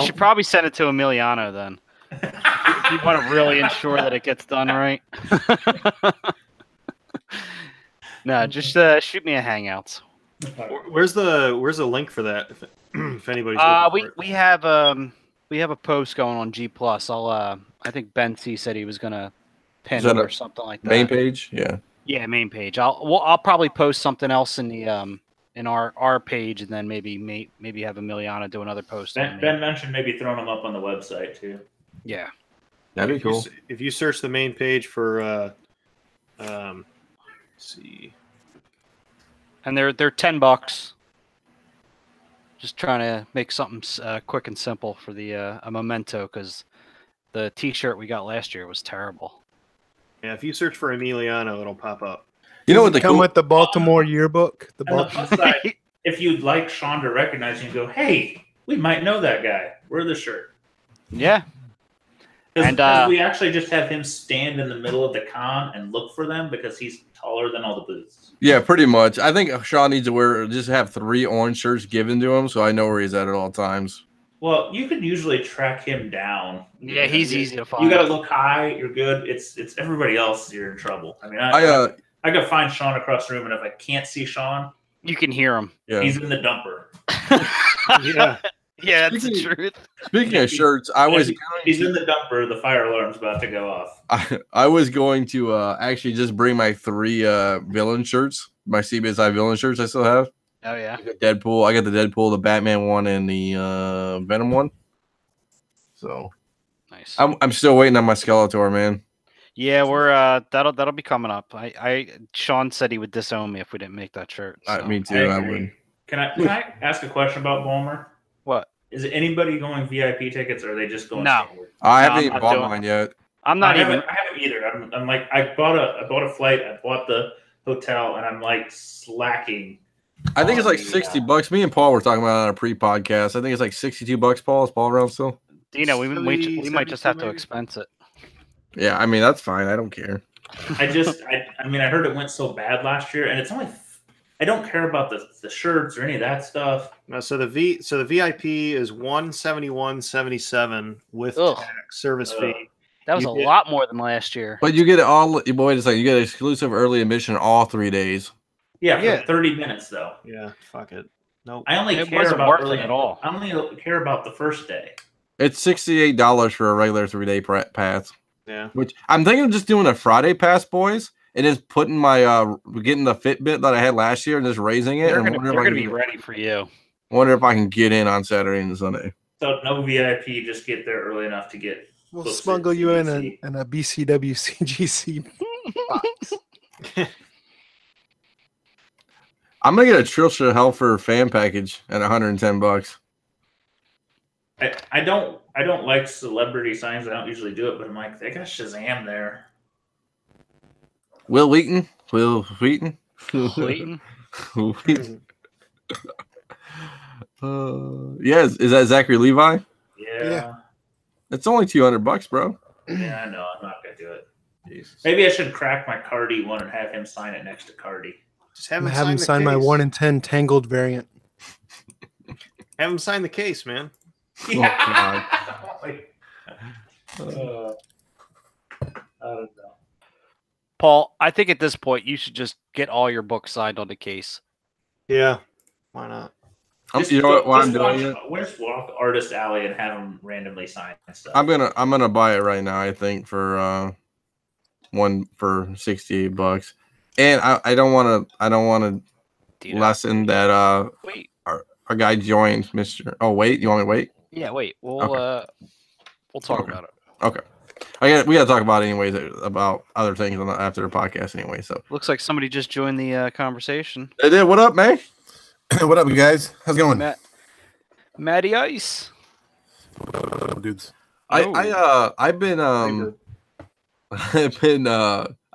should probably send it to Emiliano then. If you want to really ensure that it gets done right. No, just shoot me a Hangouts. Where's the link for that? If anybody's looking for it? we have a post going on G+. I think Ben C said he was gonna pin it or something like that. Main page, yeah. Yeah, main page. I'll probably post something else in the in our page, and then maybe have Emiliano do another post. Ben mentioned maybe throwing them up on the website too. Yeah, that'd be cool. If you search the main page for let's see, and they're $10. Just trying to make something quick and simple for the a memento, because the T-shirt we got last year was terrible. Yeah, if you search for Emiliano, it'll pop up. You know what? Come with the Baltimore yearbook. The Baltimore. Side, if you'd like Sean to recognize you and go, "Hey, we might know that guy. Wear the shirt." Yeah. And we actually just have him stand in the middle of the con and look for them because he's taller than all the booths. Yeah, pretty much. I think Sean needs to just have 3 orange shirts given to him so I know where he's at all times. Well, you can usually track him down. Yeah, he's easy to find. You got to look high. You're good. It's everybody else. You're in trouble. I mean, I got to find Sean across the room, and if I can't see Sean, you can hear him. Yeah. He's in the dumper. Yeah. Yeah, that's the truth. Speaking of shirts, he's in the dumper. The fire alarm's about to go off. I was going to actually just bring my 3 villain shirts, my CBSI villain shirts I still have. Oh yeah, Deadpool. I got the Deadpool, the Batman one, and the Venom one. So nice. I'm still waiting on my Skeletor, man. Yeah, we're that'll be coming up. Sean said he would disown me if we didn't make that shirt. So. Me too. I would. Can I ask a question about Balmer? What? Is anybody going VIP tickets, or are they just going? No, standard? I haven't even bought mine yet. I'm not even. I haven't either. I'm like, I bought a flight. I bought the hotel, and I'm like slacking. I think it's like $60. Me and Paul were talking about it on a pre-podcast. I think it's like $62. Paul, is Paul around still? Dino, we might just have to expense it. Yeah, I mean that's fine. I don't care. I heard it went so bad last year, and it's only. I don't care about the shirts or any of that stuff. No, so the VIP is $171.77 with tax service fee. That was a lot more than last year. But you get it all. Wait a second. You get exclusive early admission all 3 days. Yeah, for 30 minutes though. Yeah, fuck it. Nope. I only It care wasn't about worth it at all. I only care about the first day. It's $68 for a regular 3-day pass. Yeah. Which I'm thinking of just doing a Friday pass, boys, and just putting my getting the Fitbit that I had last year and just raising it. They're and gonna be ready for you. Wonder if I can get in on Saturday and Sunday. So no VIP, just get there early enough to get. We'll smuggle you in a BCW CGC box. I'm gonna get a Trisha Helfer fan package at $110. I don't like celebrity signs. I don't usually do it, but I'm like, they got Shazam there. Will Wheaton. Clayton? Yes, is that Zachary Levi? Yeah. It's only $200, bro. Yeah, I know. I'm not gonna do it. Jesus. Maybe I should crack my Cardi one and have him sign it next to Cardi. Just Have him sign my 1 in 10 tangled variant. Have him sign the case, man. Yeah. I don't know. Paul, I think at this point you should just get all your books signed on the case. Yeah. Why not? You know what I'm doing? Where's Walk Artist Alley and have them randomly sign stuff? I'm gonna buy it right now. I think for one for $68, and I don't want to lessen that. Wait, our guy joined, Mr. Oh wait, you want me to wait? yeah, wait. We'll talk about it. Okay. We gotta talk about it anyways about other things after the podcast anyway. So Looks like somebody just joined the conversation. they did. What up, man? What up, you guys? How's it going? Matty Ice. Dudes. I've been I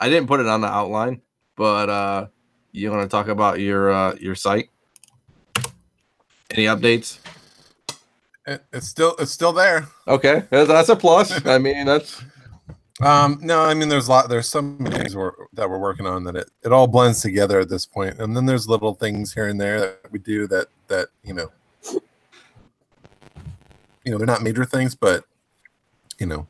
didn't put it on the outline, but you want to talk about your site? Any updates? It's still there. Okay, that's a plus. I mean, that's no, I mean there's some things that we're working on that it all blends together at this point, and then there's little things here and there that we do that they're not major things, but they're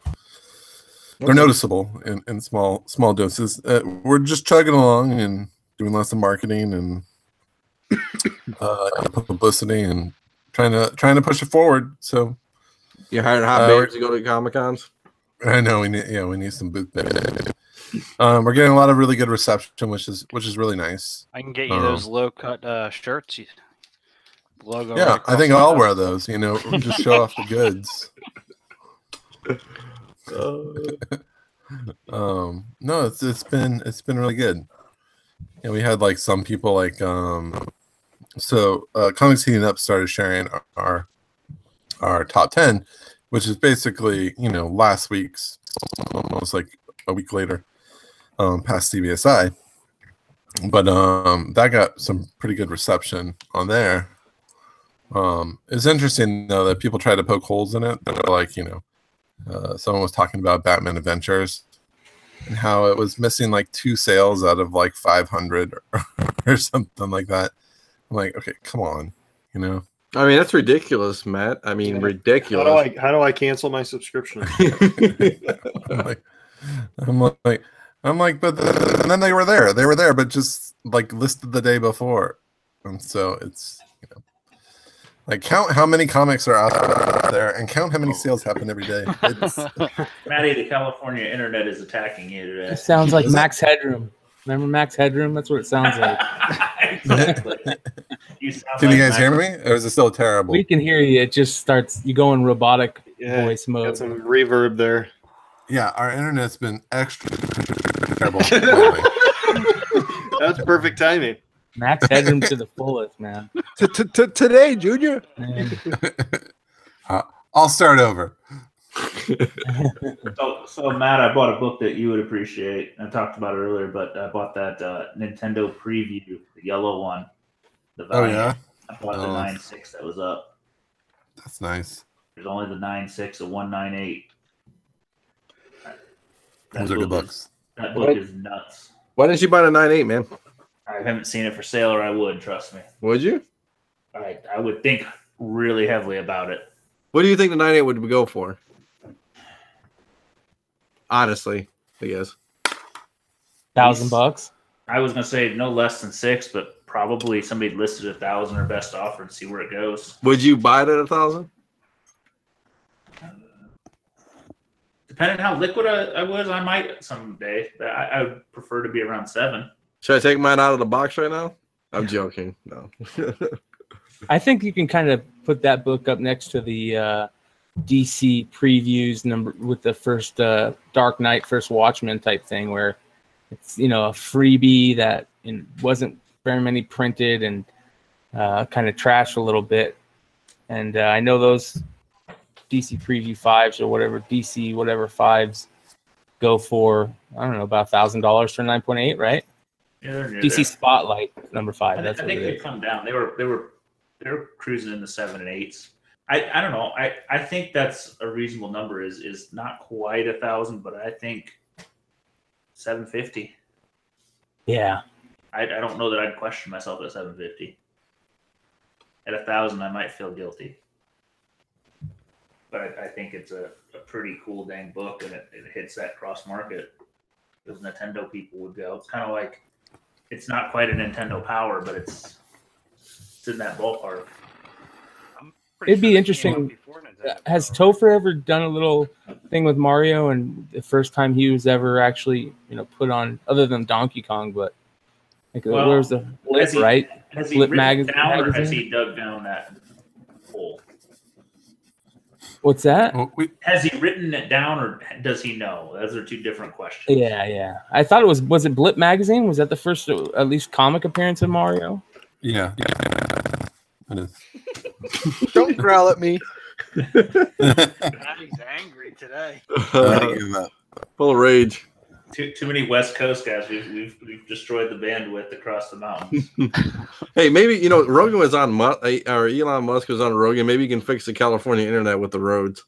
noticeable in small doses. We're just chugging along and doing lots of marketing and publicity and trying to push it forward. So you hired hot babes to go to Comic Cons. I know we need some booth babes. We're getting a lot of really good reception, which is really nice. I can get you those low cut shirts. Logo. Yeah, right I think I'll wear those. Just show off the goods. No, it's been really good. We had like some people like Comics Heating Up started sharing our top 10, which is basically last week's, almost like a week later, past CBSI. But that got some pretty good reception on there. It's interesting though that people try to poke holes in it. They're like, someone was talking about Batman Adventures and how it was missing like 2 sales out of like 500 or something like that. I'm like, okay, come on, I mean, that's ridiculous, Matt. I mean, ridiculous. How do I cancel my subscription? I'm like, but and then they were there, but just like listed the day before, and so it's like count how many comics are out there and count how many sales happen every day. Matty, the California internet is attacking you today. It sounds like Max Headroom. Remember Max Headroom? That's what it sounds like. Can you guys hear me, or is it still terrible? We can hear you. It just starts. You go in robotic voice mode. Got some reverb there. Yeah, our internet's been extra terrible. That's perfect timing. Max Headroom to the fullest, man. Today, Junior. I'll start over. So Matt, I bought a book that you would appreciate. I talked about it earlier, but I bought that Nintendo preview, the yellow one, the Oh Valiant. yeah, I bought the 9.6 that was up. that's nice. There's only the 9.6, a 198. Those are good books. That book is nuts. Why didn't you buy the 9.8, man? I haven't seen it for sale, or I would. Trust me. Would you? I would think really heavily about it. What do you think the 9.8 would go for? Honestly, I guess. $1,000. I was gonna say no less than 6, but probably somebody listed 1,000 or best offer and see where it goes. Would you buy it at 1,000? Depending on how liquid I was, I might someday. I would prefer to be around 7. Should I take mine out of the box right now? I'm joking. No. I think you can kind of put that book up next to the DC previews number with the first Dark Knight, first Watchmen type thing, where it's a freebie that wasn't very many printed and kind of trashed a little bit. And I know those DC preview 5s or whatever DC whatever 5s go for, I don't know, about $1,000 for 9.8, right? Yeah, they're near DC there. Spotlight number 5. I think they've come down. They were cruising in the 7 and 8s. I don't know. I think that's a reasonable number. Is not quite 1,000, but I think 750. Yeah. I don't know that I'd question myself at 750. At 1,000, I might feel guilty. But I think it's a pretty cool dang book, and it hits that cross market. Those Nintendo people would go. It's kind of like, it's not quite a Nintendo Power, but it's in that ballpark. It'd be interesting. Has Topher ever done a little thing with Mario, and the first time he was ever actually, put on, other than Donkey Kong, but where's the Flip, right? Has he Flip written down, or has he dug down that hole? What's that? Well, Has he written it down, or does he know? Those are two different questions. Yeah. I thought it was it Blip magazine? Was that the first, at least, comic appearance of Mario? yeah. It is. Don't growl at me. He's angry today. Full of rage. Too many West Coast guys. We've destroyed the bandwidth across the mountains. Hey, maybe Rogan was on or Elon Musk was on Rogan. Maybe he can fix the California internet with the roads.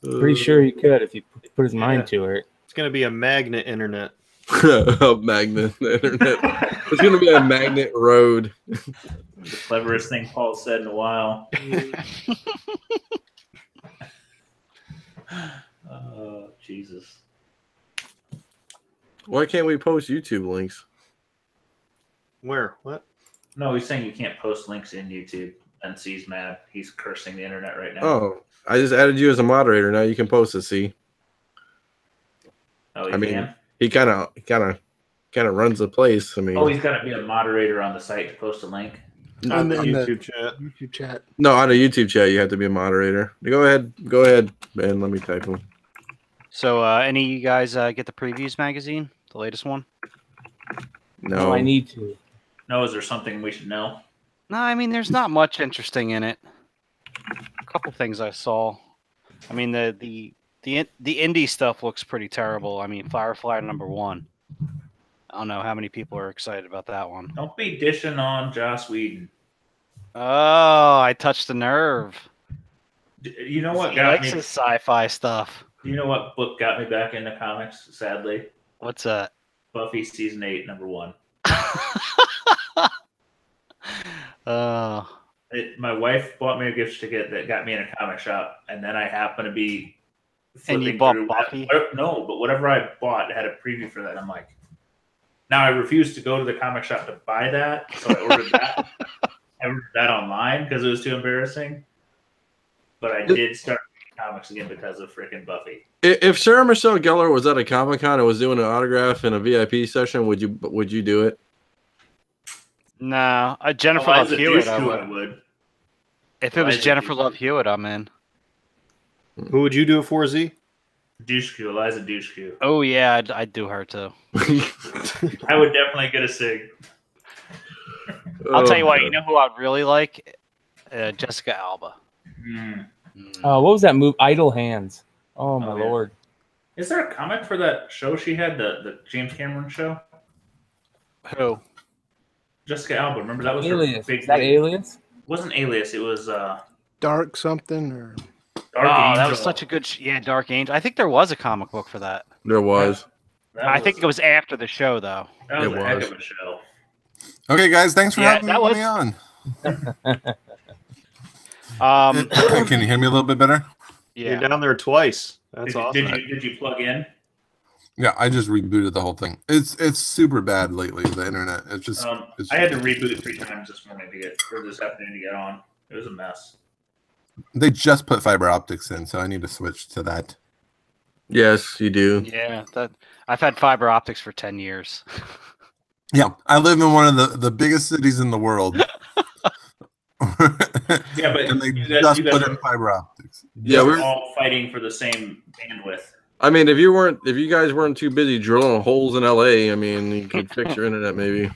Pretty sure he could if he put his mind to it. It's going to be a magnet internet. A magnet internet. It's going to be a magnet road. The cleverest thing Paul said in a while. Oh, Jesus. Why can't we post YouTube links? Where? What? No, he's saying you can't post links in YouTube. And C's mad. He's cursing the internet right now. Oh, I just added you as a moderator. Now you can post it, see? Oh, I mean, he kind of runs the place. I mean, he's got to be a moderator on the site to post a link. On the in the YouTube chat. YouTube chat. no, on a YouTube chat, you have to be a moderator. Go ahead, Ben. Let me type them. So, any of you guys get the previews magazine, the latest one? No, I need to. No, is there something we should know? No, I mean, there's not much interesting in it. A couple things I saw. I mean, the indie stuff looks pretty terrible. I mean, Firefly #1. I don't know how many people are excited about that one. Don't be dishing on Joss Whedon. Oh, I touched a nerve. You know what He got likes me? his sci-fi stuff. You know what book got me back into comics? Sadly, What's that? Buffy season 8, #1. My wife bought me a gift certificate that got me in a comic shop, and then I happened to be. And you flipping bought through Buffy? No, but whatever I bought had a preview for that. I'm like, now I refuse to go to the comic shop to buy that, so I ordered that. I ordered that online because it was too embarrassing. But I did start reading comics again because of freaking Buffy. If Sarah Michelle Gellar was at a Comic-Con and was doing an autograph in a VIP session, would you do it? No, Jennifer Love Eliza Hewitt. I Dushku, would. If it was Eliza Jennifer Dushku. Love Hewitt, I'm in. Who would you do it for, Z? Eliza Dushku. Oh yeah, I'd do her too. I would definitely get a sig. I'll tell you what. You know who I'd really like? Jessica Alba. What was that move? Idle Hands. Oh my Oh, yeah. lord. Is there a comic for that show she had, the James Cameron show? Who? Jessica Alba. Remember that was her Alias. big Is that lead? Alias? It wasn't Alias. It was Dark something or Dark Oh, Angel. that was such a good. Yeah, Dark Angel. I think there was a comic book for that. There was. I think it was after the show, though. That was It a heck was. of a show. Okay, guys, thanks for Yeah, having that me was- on. Yeah. Can you hear me a little bit better? You're down there twice. That's Did, awesome. did you plug in? Yeah, I just rebooted the whole thing. It's super bad lately. The internet. It's just. It's I had to reboot it 3 times this morning this afternoon to get on. It was a mess. They just put fiber optics in, so I need to switch to that. Yes, you do. Yeah, I've had fiber optics for 10 years. Yeah, I live in one of the biggest cities in the world. Yeah, but and they you guys just put are- in fiber optics. Yeah, we're we're. all fighting for the same bandwidth. I mean, if you guys weren't too busy drilling holes in LA, I mean, you could fix your internet maybe.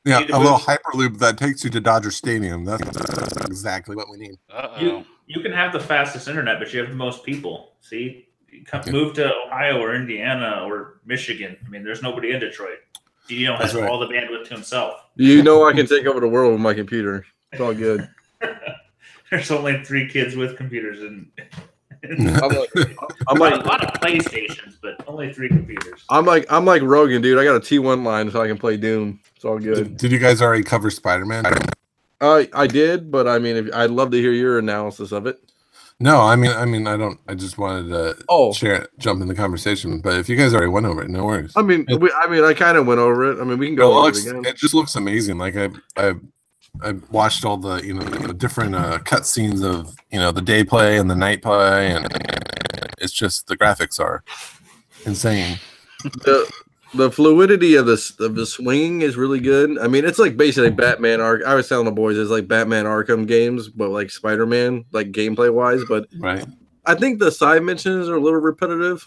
Yeah, Need to a little move- hyperloop that takes you to Dodger Stadium. That's exactly what we need. You can have the fastest internet, but you have the most people. See, move to Ohio or Indiana or Michigan. I mean, there's nobody in Detroit. Dino has That's right. all the bandwidth to himself. You know, I can take over the world with my computer. It's all good. There's only 3 kids with computers, and I'm like a lot of PlayStations, but only 3 computers. I'm like Rogan, dude. I got a T1 line so I can play Doom. It's all good. Did you guys already cover Spider-Man? I did, but I mean, I'd love to hear your analysis of it. No, I mean, I don't. I just wanted to Oh. jump in the conversation. But if you guys already went over it, no worries. I mean, I kind of went over it. I mean, we can go over it again. It just looks amazing. Like I watched all the the different cut scenes of the day play and the night play, and it's just the graphics are insane. The fluidity of the swinging is really good. I mean, it's like basically Batman Arkham. I was telling the boys it's like Batman Arkham games, but like Spider-Man, like gameplay wise. But Right. I think the side missions are a little repetitive,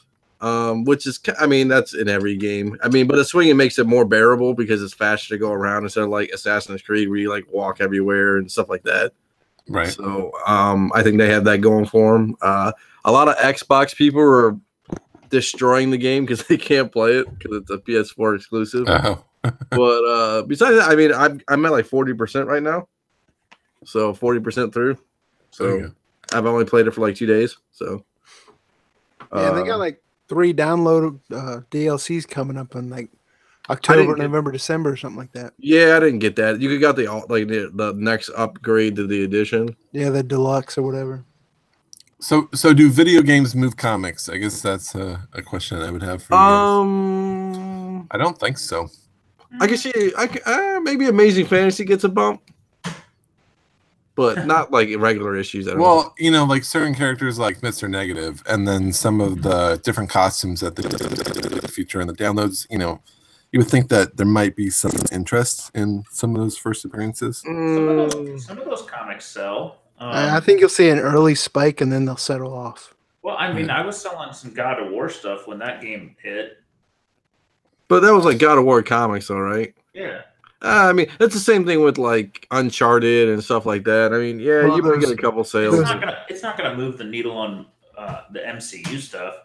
which is, I mean, that's in every game. I mean, but the swinging makes it more bearable because it's faster to go around instead of like Assassin's Creed where you like walk everywhere and stuff like that. Right. So I think they have that going for them. A lot of Xbox people are destroying the game because they can't play it because it's a PS4 exclusive. Oh. But besides that, I mean, I'm at like 40% right now, so 40% through. There you So go. I've only played it for like 2 days. So yeah, they got like 3 download DLCs coming up in like October, November, December, or something like that. yeah, I didn't get that. You got the next upgrade to the edition. Yeah, the deluxe or whatever. So do video games move comics? I guess that's a question I would have for you guys. I don't think so. I can see maybe Amazing Fantasy gets a bump, but not like regular issues. I don't know. Well, like certain characters like Mr. Negative, and then some of the different costumes that they feature in the downloads, you would think that there might be some interest in some of those first appearances. Some of those comics sell. I think you'll see an early spike and then they'll settle off. Well, I mean, I was selling some God of War stuff when that game hit. But that was like God of War comics, all right. Yeah. I mean, it's the same thing with like Uncharted and stuff like that. I mean, yeah, Well, you might get a couple sales. It's not gonna move the needle on the MCU stuff.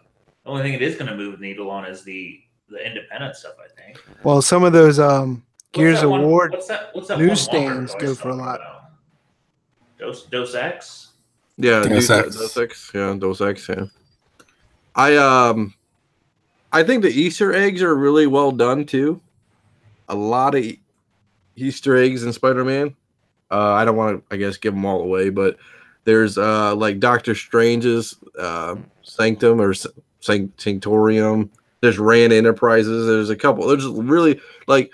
The only thing it is gonna move the needle on is the independent stuff, I think. Well, some of those Gears of War What's that newsstands one go always for a talking lot. about? Dos Ex. Yeah, Deus Ex. Deus Ex. Yeah, Deus Ex. Yeah. I think the Easter eggs are really well done too. A lot of Easter eggs in Spider-Man. I don't want to, I guess, give them all away, but there's like Doctor Strange's Sanctum or Sanctorium. There's Rand Enterprises. There's a couple. There's really like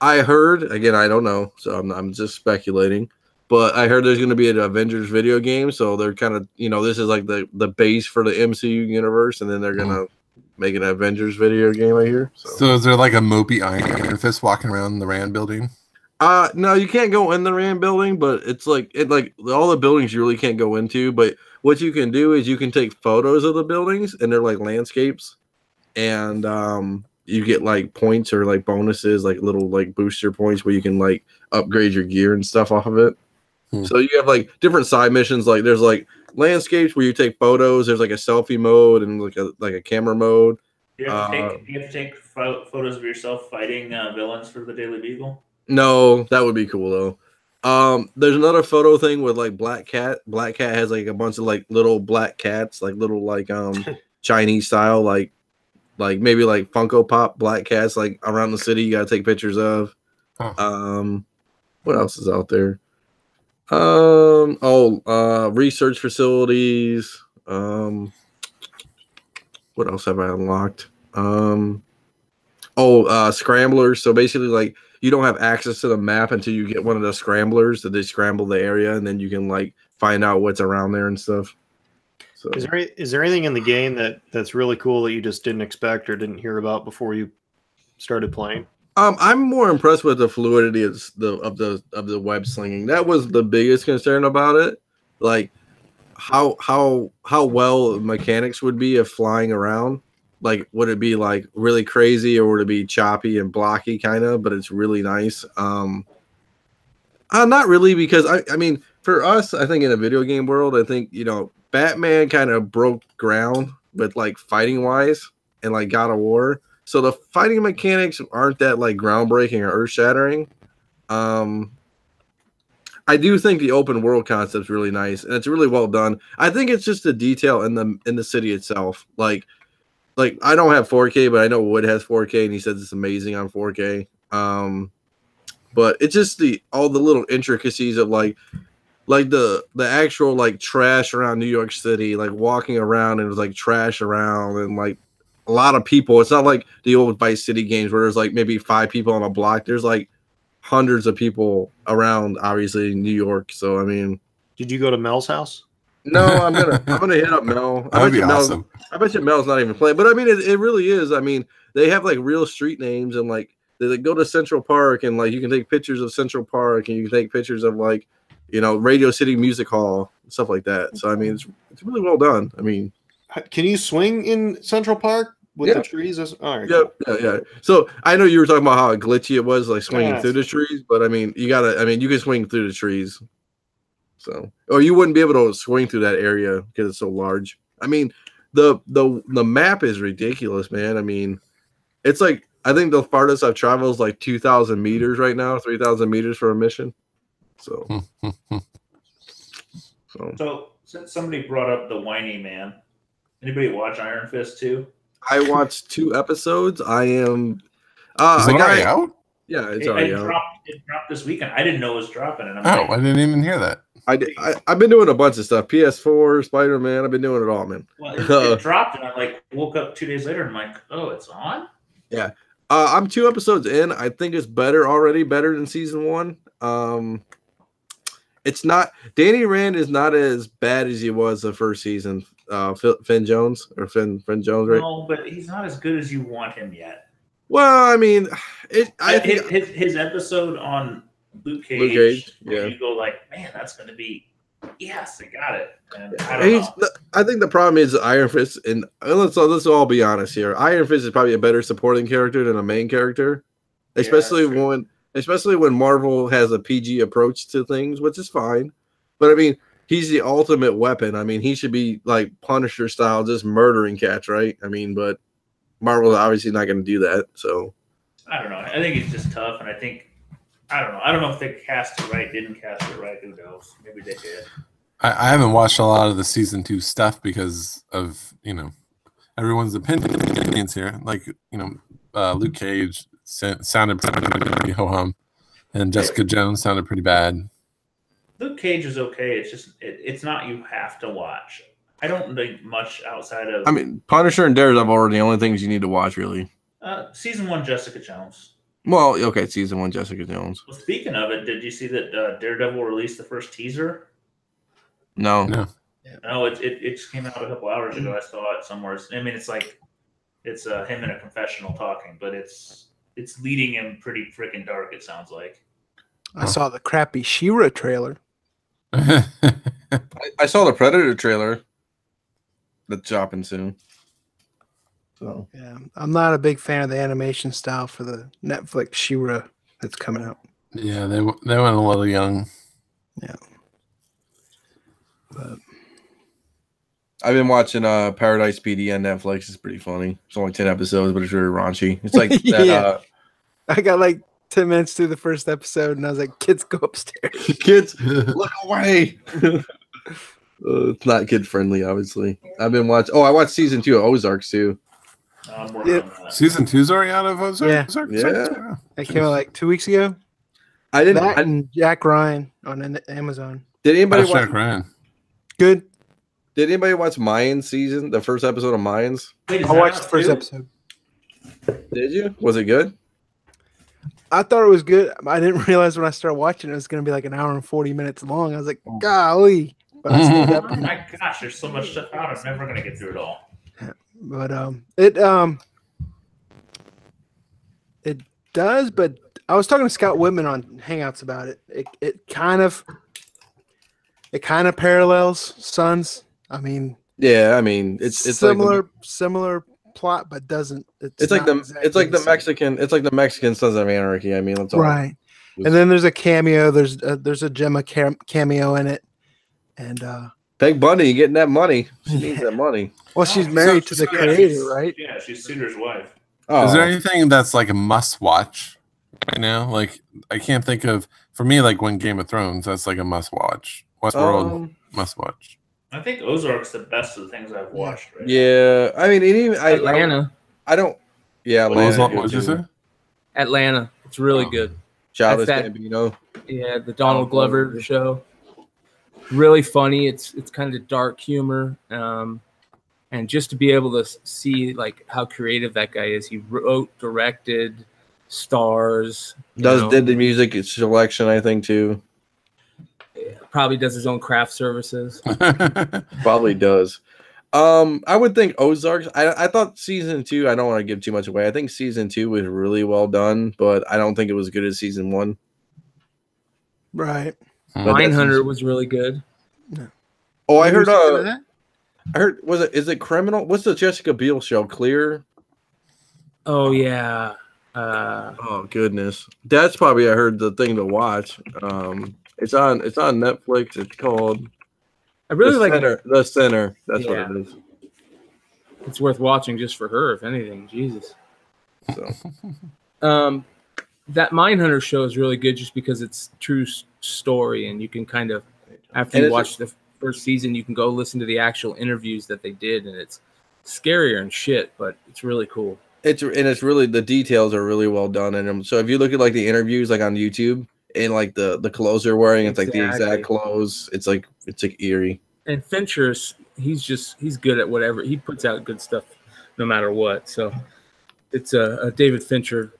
I heard again. I don't know, so I'm just speculating. But I heard there's going to be an Avengers video game, so they're kind of this is like the base for the MCU universe, and then they're gonna make an Avengers video game. I hear. So is there like a mopey Iron Fist walking around the Rand building? No, you can't go in the Rand building, but it's like all the buildings you really can't go into. But what you can do is you can take photos of the buildings, and they're like landscapes, and you get like points or like bonuses, like little like booster points where you can like upgrade your gear and stuff off of it. So you have like different side missions. Like there's like landscapes where you take photos. There's like a selfie mode and like a camera mode. Do you have to take photos of yourself fighting villains for the Daily Beagle? No, that would be cool though. There's another photo thing with like Black Cat. Black Cat has like a bunch of like little black cats, like little like Chinese style, like maybe like Funko Pop black cats, like around the city. You gotta take pictures of. What else is out there? Research facilities. What else have I unlocked? Scramblers. So basically, like you don't have access to the map until you get one of the scramblers that they scramble the area, and then you can like find out what's around there and stuff. So, is there anything in the game that's really cool that you just didn't expect or didn't hear about before you started playing? I'm more impressed with the fluidity of the web slinging. That was the biggest concern about it. Like how well mechanics would be if flying around. Like, would it be like really crazy or would it be choppy and blocky kind of? But it's really nice. Not really, because I mean, for us, I think in a video game world, I think Batman kind of broke ground with like fighting wise and like God of War. So the fighting mechanics aren't that like groundbreaking or earth shattering. I do think the open world concept is really nice and it's really well done. I think it's just the detail in the city itself. Like I don't have 4K, but I know Wood has 4K and he says it's amazing on 4K. But it's just all the little intricacies of like the actual like trash around New York City, like walking around and it was like trash around and like a lot of people. It's not like the old Vice City games where there's like maybe 5 people on a block. There's like hundreds of people around, obviously, in New York. So I mean, did you go to Mel's house? No, I'm gonna hit up Mel. That would be awesome. I bet you Mel's not even playing, but I mean, it really is. I mean, they have like real street names and like they go to Central Park and like you can take pictures of Central Park and you can take pictures of like Radio City Music Hall and stuff like that. So I mean, it's really well done. I mean. Can you swing in Central Park with the trees? All right. Yeah. So I know you were talking about how glitchy it was, like swinging through the trees, but I mean, you can swing through the trees. So, or you wouldn't be able to swing through that area because it's so large. I mean, the map is ridiculous, man. I mean, it's like I think the farthest I've traveled is like 2,000 meters right now, 3,000 meters for a mission. So, since somebody brought up the whiny man. Anybody watch Iron Fist 2? I watched 2 episodes. I am. Is it already out? Yeah, it's already out. It dropped this weekend. I didn't know it was dropping. And I didn't even hear that. I've been doing a bunch of stuff. PS4, Spider-Man. I've been doing it all, man. Well, it dropped, and I woke up 2 days later, and I'm like, oh, it's on? Yeah. I'm 2 episodes in. I think it's better than season 1. It's not. Danny Rand is not as bad as he was the first season. Finn Jones, right? No, but he's not as good as you want him yet. Well, I mean, I think his episode on Luke Cage, you go like, man, that's going to be, yes, I got it. And I think the problem is Iron Fist, and let's all be honest here. Iron Fist is probably a better supporting character than a main character, especially when Marvel has a PG approach to things, which is fine. But I mean, he's the ultimate weapon. I mean, he should be like Punisher style, just murdering cats, right? I mean, but Marvel's obviously not going to do that. So I don't know. I think he's just tough, and I don't know. I don't know if they cast it right, didn't cast it right. Who knows? Maybe they did. I haven't watched a lot of the season 2 stuff because of everyone's opinions here. Like Luke Cage sounded pretty ho hum, and Jessica Jones sounded pretty bad. Luke Cage is okay. It's just it's not you have to watch. I don't think much outside of. I mean, Punisher and Daredevil are the only things you need to watch, really. Season 1, Jessica Jones. Well, okay, season 1, Jessica Jones. Well, speaking of it, did you see that Daredevil released the first teaser? No. No, it just came out a couple hours ago. I saw it somewhere. I mean, it's like it's him in a confessional talking, but it's leading him pretty freaking dark. It sounds like. I saw the crappy She-Ra trailer. I saw the Predator trailer. That's dropping soon. So yeah, I'm not a big fan of the animation style for the Netflix She-Ra that's coming out. Yeah, they went a little young. Yeah. But I've been watching Paradise PD on Netflix. It's pretty funny. It's only 10 episodes, but it's very raunchy. It's like that. Yeah. I got like 10 minutes through the first episode, and I was like, "Kids, go upstairs." Kids, look away. It's not kid friendly, obviously. I've been watching. Oh, I watched season 2 of Ozarks too. I'm working on that. Season 2's already out of Ozark? Yeah. Yeah. That came out like 2 weeks ago. I didn't. That and Jack Ryan on Amazon. Did anybody That's watch? Jack Ryan. Good. Did anybody watch Mayans season? The first episode of Mayans. Wait, is I that watched out the first too? episode. Did you? Was it good? I thought it was good. I didn't realize when I started watching it was going to be like an hour and 40 minutes long. I was like, golly. But I stayed up. Oh my gosh, there's so much stuff out. I'm never gonna get through it all. But it does. But I was talking to Scott Whitman on Hangouts about it. It kind of parallels Sons. I mean, Yeah, I mean it's similar plot, but doesn't. It's like the Mexican Sons of Anarchy. I mean, that's all. Right. And then there's a cameo. There's a Gemma cameo in it, and Peg Bundy getting that money. She needs that money. well, she's married to the creator, right? Yeah, she's Suter's wife. Oh, Is there anything that's like a must watch right now? Like I can't think of for me like when Game of Thrones, that's like a must watch. Westworld must watch. I think Ozark's the best of the things I've watched. Right yeah. I mean, Atlanta. I don't. Yeah, What was Atlanta. what did you say? Atlanta. It's really Oh. good. Childish That's that- Gambino. Yeah, the Donald Glover show. Really funny. It's kind of dark humor, and just to be able to see like how creative that guy is. He wrote, directed, stars. Did the music selection, I think, too. Probably does his own craft services. Probably does. I would think Ozarks. I thought season 2. I don't want to give too much away. I think season 2 was really well done, but I don't think it was as good as season 1. Right. Mindhunter was really good. Oh, I heard. That? I heard. Is it Criminal? What's the Jessica Biel show? Clear. Oh yeah. Oh goodness, that's probably I heard the thing to watch. It's on Netflix. It's called. I really like The Center. That's Yeah. what it is. It's worth watching just for her, if anything. Jesus. So That Mindhunter show is really good just because it's true story, and you can kind of after And you is watch the first season, you can go listen to the actual interviews that they did, and it's scarier and shit, but it's really cool. it's really the details are really well done in them. So if you look at like the interviews like on YouTube and like the clothes they're wearing, it's like the Exactly. exact clothes. It's like eerie. And Fincher's he's good at whatever. He puts out good stuff no matter what. So it's a David Fincher,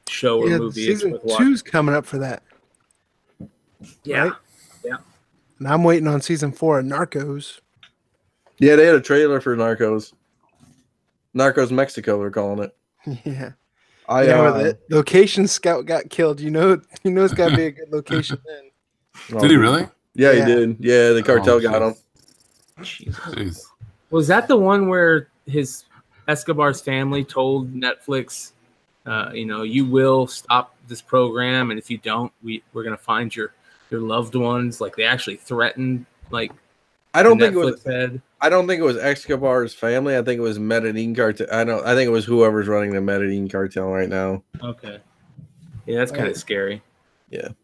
show or Yeah, movie. It's season worth watching. 2's coming up for that. Yeah. right? And I'm waiting on season 4 of Narcos. Yeah, they had a trailer for Narcos. Narcos Mexico, they're calling it. Yeah. I Yeah, where the location scout got killed. It's got to be a good location then. Did he really? Yeah, Yeah. he did. Yeah, the cartel Oh, got him. Jeez. Was that the one where his Escobar's family told Netflix, you will stop this program, and if you don't, we're gonna find your loved ones? Like they actually threatened, like I don't think it was. Netflix had. I don't think it was Escobar's family. I think it was Medellin cartel. I think it was whoever's running the Medellin cartel right now. Okay. Yeah, that's kind of scary. And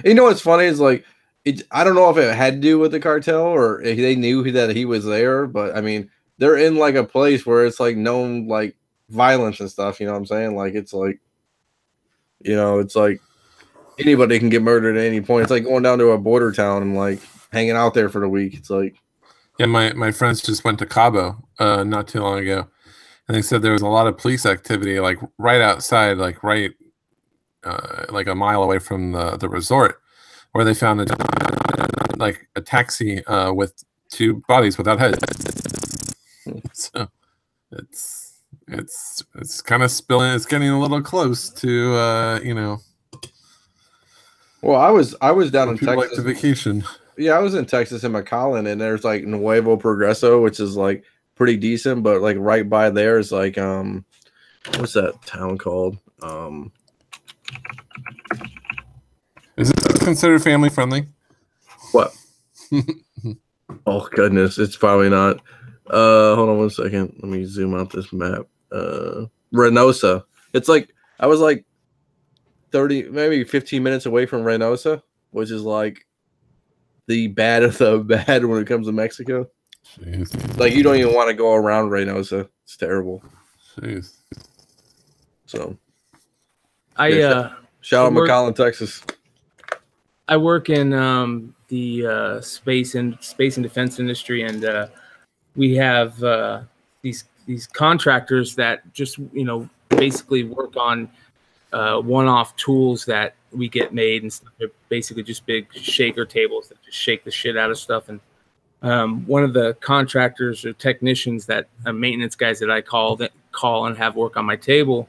you know what's funny is like, I don't know if it had to do with the cartel or if they knew that he was there, but I mean, they're in like a place where it's like known like violence and stuff. You know what I'm saying? Like it's like, it's like anybody can get murdered at any point. It's like going down to a border town and like hanging out there for the week. It's like. Yeah, my friends just went to Cabo not too long ago, and they said there was a lot of police activity, like right outside, like right, like a mile away from the resort, where they found a taxi with 2 bodies without heads. So it's kind of spilling. It's getting a little close to Well, I was down in people like Texas. to vacation. Yeah, I was in Texas in McAllen, and there's like Nuevo Progreso, which is like pretty decent, but like right by there is like what's that town called? Is it considered family friendly? What? Oh goodness, it's probably not. Hold on one second. Let me zoom out this map. Reynosa. It's like I was like 30, maybe 15 minutes away from Reynosa, which is like the bad of the bad when it comes to Mexico. Jeez. Like you don't even want to go around Reynosa. It's terrible. Jeez. So I shout out work- McAllen, Texas. I work in the space and defense industry, and we have these contractors that just basically work on one-off tools that we get made, and stuff. They're basically just big shaker tables that just shake the shit out of stuff. And one of the contractors or technicians that maintenance guys that I call and have work on my table,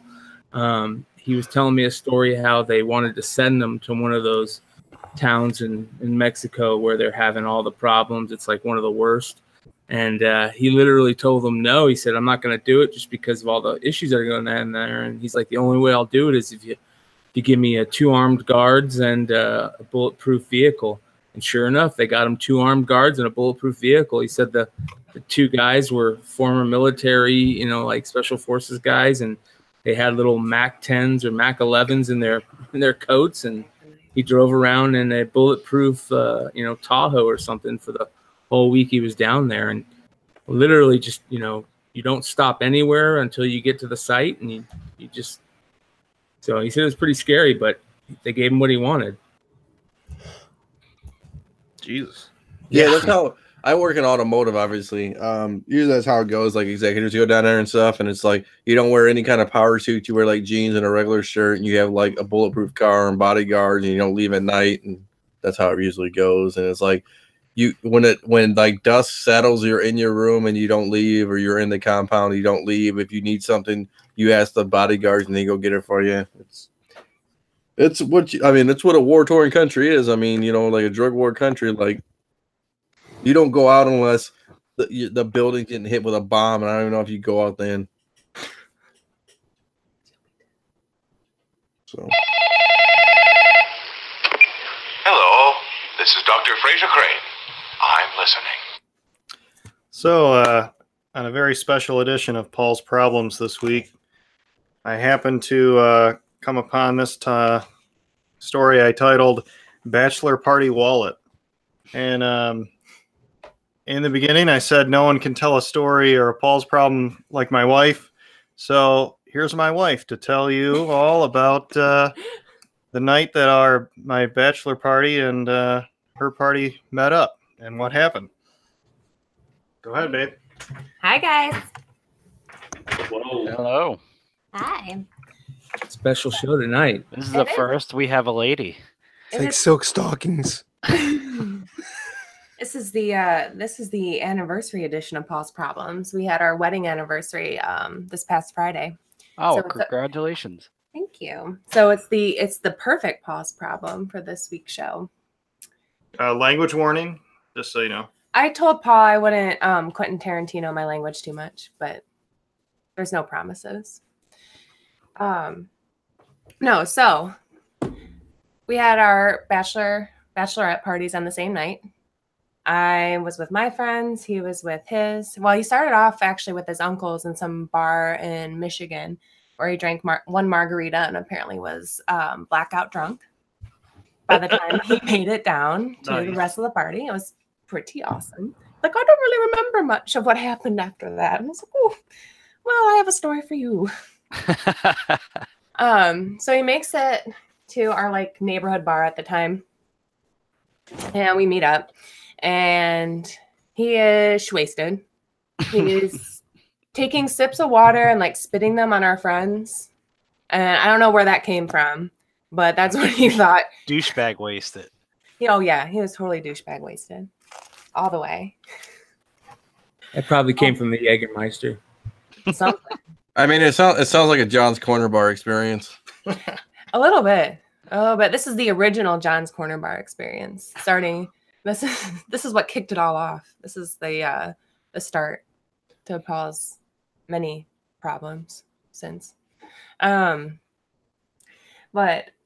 he was telling me a story how they wanted to send them to one of those towns in Mexico where they're having all the problems. It's like one of the worst. And he literally told them no. He said, I'm not going to do it just because of all the issues that are going on there. And he's like, the only way I'll do it is if you give me 2 armed guards and a bulletproof vehicle. And sure enough, they got him 2 armed guards and a bulletproof vehicle. He said the 2 guys were former military, like special forces guys, and they had little Mac 10s or Mac 11s in their coats, and he drove around in a bulletproof, Tahoe or something for the whole week he was down there. And literally just, you don't stop anywhere until you get to the site, and you just. So he said it was pretty scary, but they gave him what he wanted. Jesus. Yeah, that's how I work in automotive, obviously. Usually that's how it goes. Like executives go down there and stuff, and it's like you don't wear any kind of power suit. You wear like jeans and a regular shirt, and you have like a bulletproof car and bodyguards, and you don't leave at night. And that's how it usually goes. And it's like when like dust settles, you're in your room and you don't leave, or you're in the compound, you don't leave. If you need something, you ask the bodyguards and they go get it for you. It's what it's what a war-torn country is. I mean, like a drug war country. Like you don't go out unless the building's getting hit with a bomb, and I don't even know if you go out then. So. Hello, this is Dr. Fraser Crane. I'm listening. So, on a very special edition of Paul's Problems this week, I happened to come upon this story I titled Bachelor Party Wallet. And in the beginning, I said no one can tell a story or a Paul's problem like my wife. So here's my wife to tell you all about the night that my bachelor party and her party met up and what happened. Go ahead, babe. Hi, guys. Whoa. Hello. Hi. Special show tonight. This is the first we have a lady. It's like silk stockings. This is the anniversary edition of Paul's Problems. We had our wedding anniversary this past Friday. Oh, So congratulations. Thank you. So it's the perfect Paul's Problem for this week's show. Language warning, just so you know. I told Paul I wouldn't Quentin Tarantino my language too much, but there's no promises. No, so we had our bachelorette parties on the same night. I was with my friends. He was with his. Well, he started off actually with his uncles in some bar in Michigan where he drank one margarita and apparently was blackout drunk by the time he made it down to the rest of the party. It was pretty awesome. Like, I don't really remember much of what happened after that. And I was like, oh, well, I have a story for you. So he makes it to our neighborhood bar at the time. And we meet up. And he is wasted. He's taking sips of water and spitting them on our friends. And I don't know where that came from, but that's what he thought. Douchebag wasted. Oh yeah, he was totally douchebag wasted. All the way. It probably came from the Jägermeister. Something. I mean, it sounds like a John's Corner Bar experience. A little bit. This is the original John's Corner Bar experience. This is what kicked it all off. This is the start to Paul's many problems since. But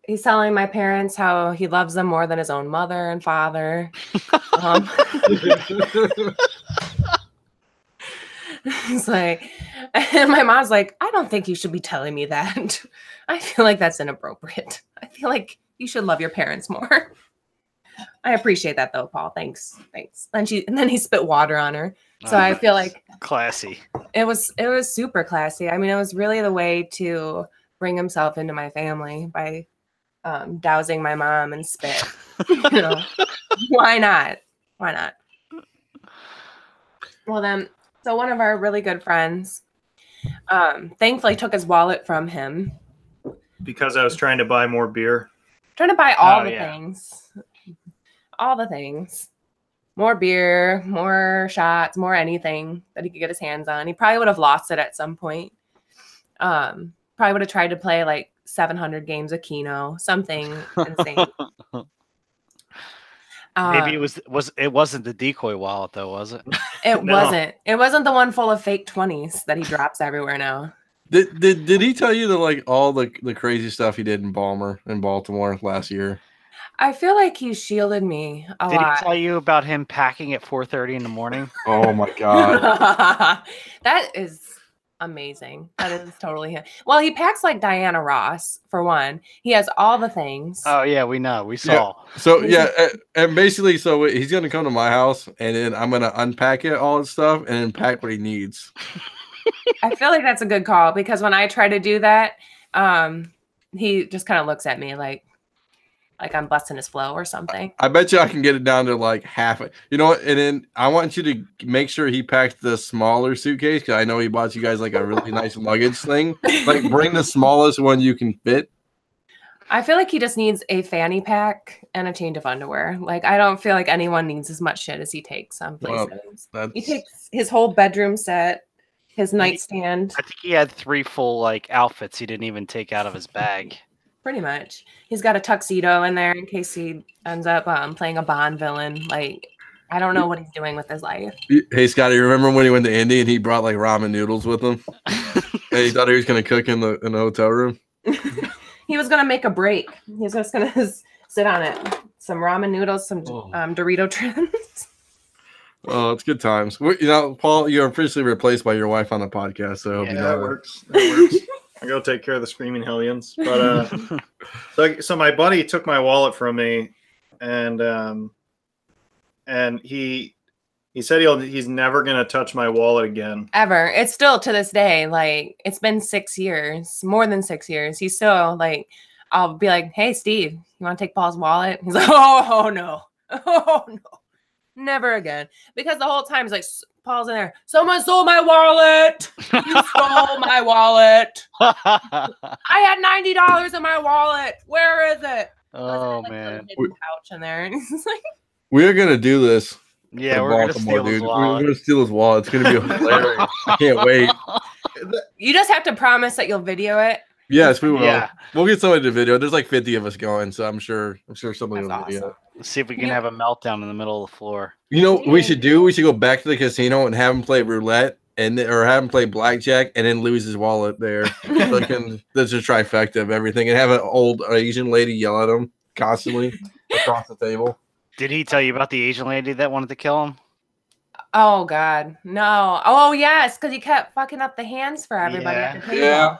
he's telling my parents how he loves them more than his own mother and father. It's like, and my mom's like, I don't think you should be telling me that. I feel like that's inappropriate. I feel like you should love your parents more. I appreciate that though, Paul. Thanks. And then he spit water on her. So I feel like classy. It was super classy. I mean, it was really the way to bring himself into my family by dousing my mom in spit. You know, why not? Well then, so one of our really good friends, thankfully took his wallet from him Because I was trying to buy more beer. trying to buy all the things. All the things. More beer, more shots, more anything that he could get his hands on. He probably would have lost it at some point. Probably would have tried to play like 700 games of Keno, something insane. Maybe it wasn't the decoy wallet though, was it? It wasn't. It wasn't the one full of fake 20s that he drops everywhere now. Did he tell you all the crazy stuff he did in Baltimore last year? I feel like he shielded me a lot. Did he tell you about him packing at 4:30 in the morning? Oh my god. That is amazing. That is totally him. Well, he packs like Diana Ross, for one. He has all the things. Oh yeah, we know. We saw. Yeah. So yeah, and basically, so he's gonna come to my house, and then I'm gonna unpack all his stuff, and then pack what he needs. I feel like that's a good call because when I try to do that, he just kind of looks at me like I'm busting his flow or something. I bet you I can get it down to like half. You know what? And then I want you to make sure he packs the smaller suitcase because I know he bought you guys like a really nice luggage thing. Like bring the smallest one you can fit. I feel like he just needs a fanny pack and a change of underwear. Like I don't feel like anyone needs as much shit as he takes some places. He takes his whole bedroom set, his nightstand. I think he had 3 full like outfits he didn't even take out of his bag. Pretty much. He's got a tuxedo in there in case he ends up playing a Bond villain. Like, I don't know what he's doing with his life. Hey, Scotty, remember when he went to Indy and he brought like ramen noodles with him? And he thought he was going to cook in the hotel room? He was going to make a break. He was just going to sit on it. Some ramen noodles, some Dorito trims. Oh, it's good times. You know, Paul, you're officially replaced by your wife on the podcast. So yeah, that works. That works. I go take care of the screaming hellions. But so my buddy took my wallet from me, and he said he's never gonna touch my wallet again. Ever. It's still to this day, like it's been 6 years, more than 6 years. He's still like, I'll be like, hey Steve, you want to take Paul's wallet? He's like, oh no, never again. Because the whole time he's like, Paul's in there. Someone stole my wallet. You stole my wallet. I had $90 in my wallet. Where is it? Oh man, hidden pouch in there. And he's like, we're gonna do this. Yeah, we're gonna steal his wallet. We're gonna steal his wallet. It's gonna be hilarious. I can't wait. You just have to promise that you'll video it. Yes, we will. Yeah. We'll get somebody to video. There's like 50 of us going, so I'm sure somebody will video. Let's see if we can have a meltdown in the middle of the floor. You know what we should do? We should go back to the casino and have him play roulette or have him play blackjack and then lose his wallet there. So that's a trifecta of everything. And have an old Asian lady yell at him constantly across the table. Did he tell you about the Asian lady that wanted to kill him? Oh God, no! Oh yes, because he kept fucking up the hands for everybody at the table. Yeah.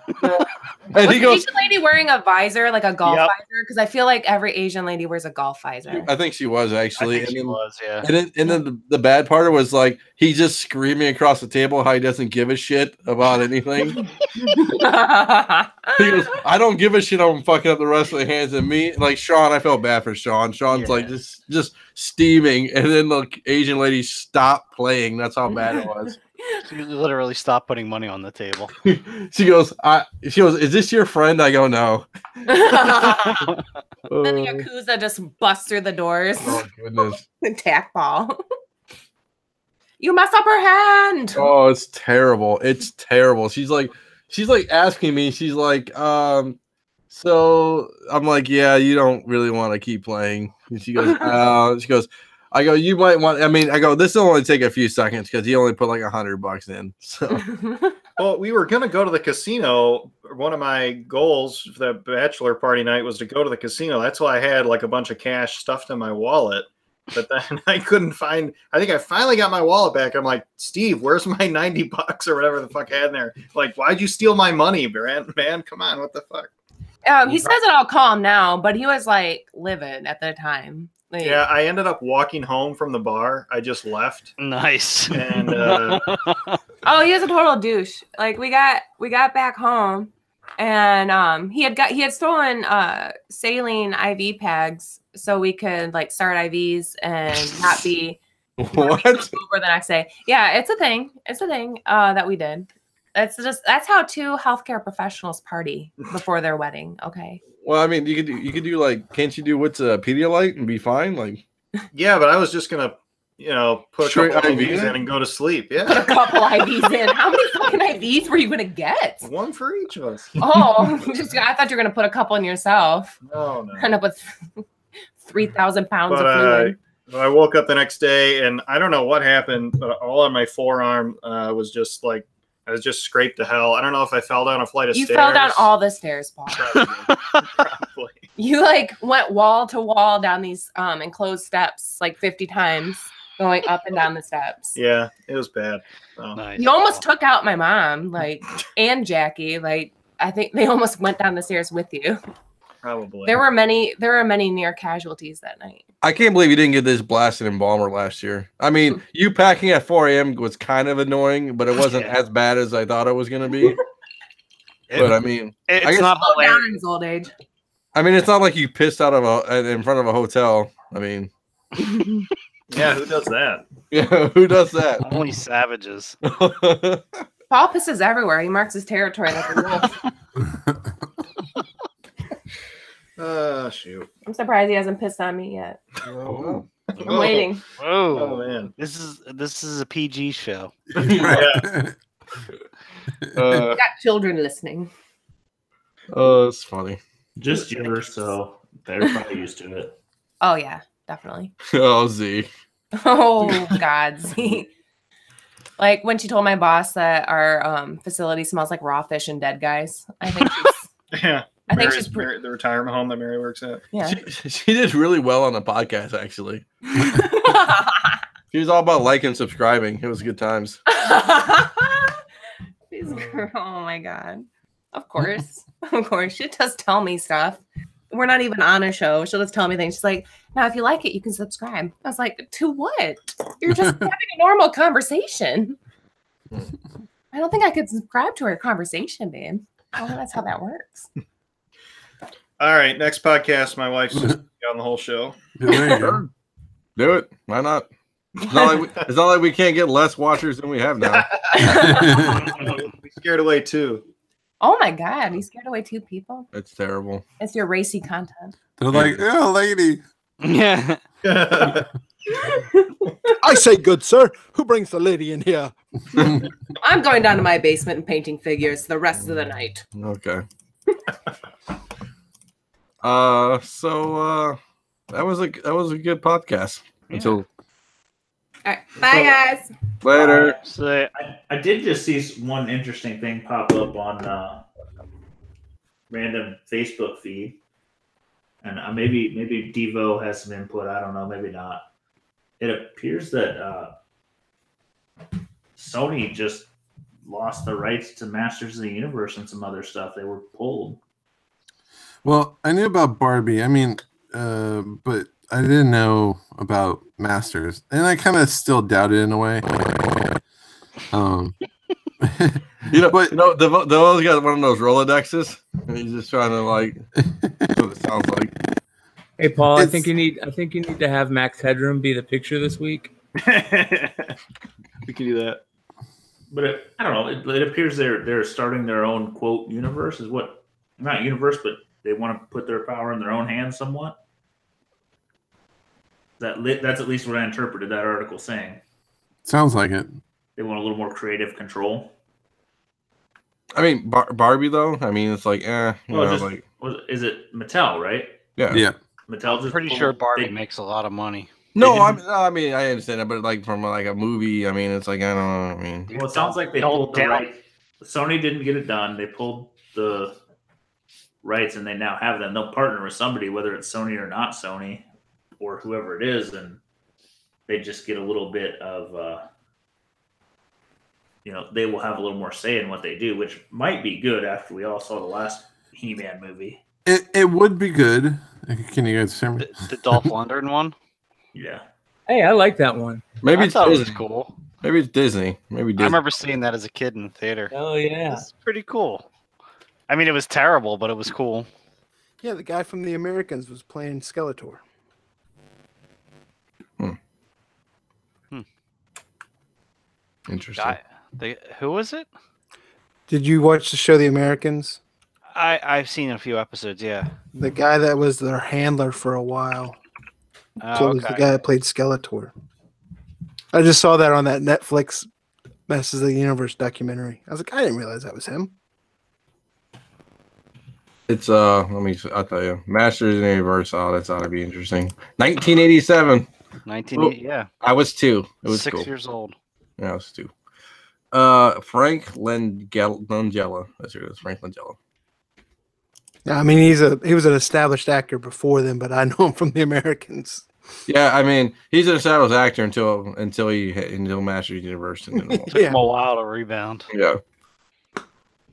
And he goes, Asian lady wearing a visor, like a golf visor? Because I feel like every Asian lady wears a golf visor. I think she was actually. She was, yeah. And then the bad part was like he just screaming across the table how he doesn't give a shit about anything. He goes, I don't give a shit. I'm fucking up the rest of the hands. And me, like Sean, I felt bad for Sean. Sean's like just steaming, and then the Asian lady stopped playing. That's how bad it was. She literally stopped putting money on the table. She goes, is this your friend? I go, no. Then the Yakuza just busts through the doors. Oh goodness. Attack ball. You messed up her hand. Oh, it's terrible. It's terrible. She's like asking me, she's like, so I'm like, yeah, you don't really want to keep playing. And she goes, I go, you might want. I mean, I go, this will only take a few seconds because he only put like $100 in. So, well, we were gonna go to the casino. One of my goals for the bachelor party night was to go to the casino. That's why I had like a bunch of cash stuffed in my wallet. But then I couldn't find. I think I finally got my wallet back. I'm like, Steve, where's my $90 or whatever the fuck I had in there? Like, why'd you steal my money, Brand? Man, come on, what the fuck? He says it all calm now, but he was like livid at the time. Like, Yeah, I ended up walking home from the bar. I just left. Nice. And oh, he was a total douche. Like we got back home, and he had stolen saline IV pads so we could like start IVs and not be What? over the next day. Yeah, it's a thing. It's a thing that we did. That's how two healthcare professionals party before their wedding. Okay. Well, I mean, you could do like, can't you do what's a Pedialyte and be fine? Like, yeah, but I was just gonna, put a Straight couple IV IVs in? in and go to sleep. Put a Yeah, couple IVs in. How many fucking IVs were you gonna get? one for each of us. Oh, I thought you were gonna put a couple in yourself. No. End up with 3,000 pounds But of fluid. I woke up the next day and I don't know what happened, but all on my forearm was just like I was just scraped to hell. I don't know if I fell down a flight of You stairs. fell down all the stairs, Paul. Probably. You like went wall to wall down these enclosed steps like 50 times, going up and down the steps. Yeah, it was bad. So. Nice. You almost took out my mom, like, and Jackie. Like, I think they almost went down the stairs with you. Probably. There were many near casualties that night. I can't believe you didn't get this blasted in Balmer last year. I mean, you packing at 4 a.m. was kind of annoying, but it wasn't as bad as I thought it was going to be. But I mean, It's I guess, not Slow down hilarious. in his old age. I mean, it's not like you pissed out of in front of a hotel. I mean, Yeah, who does that? yeah, who does that? Only savages. Paul pisses everywhere. He marks his territory like a wolf. Shoot. I'm surprised he hasn't pissed on me yet. Oh. I'm waiting. Oh Whoa. man. This is a PG show. Yeah. Got children listening. Oh, it's funny. Just yours, so they're probably used to it. Oh yeah, definitely. Oh, Z. Oh God, see. Like when she told my boss that our facility smells like raw fish and dead guys. I think she's. Yeah. I think Mary's- she's. Mary, the retirement home that Mary works at. Yeah. She did really well on the podcast, actually. She was all about liking and subscribing. It was good times. These girl, oh my God. Of course. Of course. She does tell me stuff. We're not even on a show. She'll just tell me things. She's like, now if you like it, you can subscribe. I was like, to what? You're just having a normal conversation. I don't think I could subscribe to her conversation, babe. Oh, that's how that works. All right, next podcast. My wife's just on the whole show. There you go. Do it. Why not? It's not like we can't get less watchers than we have now. We scared away too. Oh my God. You scared away 2 people? It's terrible. It's your racy content. They're like, oh, lady. Yeah. I say, good sir, who brings the lady in here? I'm going down to my basement and painting figures the rest of the night. Okay. So that was a good podcast. Until All right. Bye, guys. later. So, I did just see one interesting thing pop up on random Facebook feed, and maybe Devo has some input. I don't know, maybe not. It appears that Sony just lost the rights to Masters of the Universe and some other stuff. They were pulled. Well, I knew about Barbie. I mean, but I didn't know about Masters, and I kind of still doubt it in a way. Devo's got one of those Rolodexes, and he's just trying to like. That's what it sounds like. Hey Paul, I think you need to have Max Headroom be the picture this week. We can do that. But I don't know. It appears they're starting their own quote universe. Is what not universe, but they want to put their power in their own hands somewhat. That's at least what I interpreted that article saying. Sounds like it. They want a little more creative control. I mean, Barbie though. I mean, it's like, Is it Mattel, right? yeah. Yeah. Mattel just pretty pulled- sure Barbie they- makes a lot of money. No, I mean, I understand that, but like from like a movie, I mean, it's like I don't know. I mean, Well, it sounds like they pulled the rights. Sony didn't get it done. They pulled the rights, and they now have them. They'll partner with somebody, whether it's Sony or not Sony, or whoever it is, and they just get a little bit of, they will have a little more say in what they do, which might be good after we all saw the last He-Man movie. It would be good. Can you guys hear me? The Dolph Lundgren one. Yeah. Hey, I like that one. Maybe I it's thought it was Disney. cool. Maybe it's Disney. Maybe I Disney. remember seeing that as a kid in the theater. Oh yeah. It's pretty cool. I mean, it was terrible, but it was cool. Yeah, the guy from The Americans was playing Skeletor. Interesting. Who was it? Did you watch the show The Americans? I've seen a few episodes. Yeah. The guy that was their handler for a while. Oh, was the okay. guy that played Skeletor. I just saw that on that Netflix Masters of the Universe documentary. I was like, I didn't realize that was him. It's I'll tell you, Masters of the Universe. Oh, that's ought to be interesting. 1987. 1980. Yeah. I was 2. It was 6 cool. years old. Yeah, I was 2. Frank Langella. That's who it is. Frank Langella. I mean, he was an established actor before then, but I know him from The Americans. Yeah, I mean, he's an established actor until Masters of the Universe. And then Took him a while to rebound. yeah.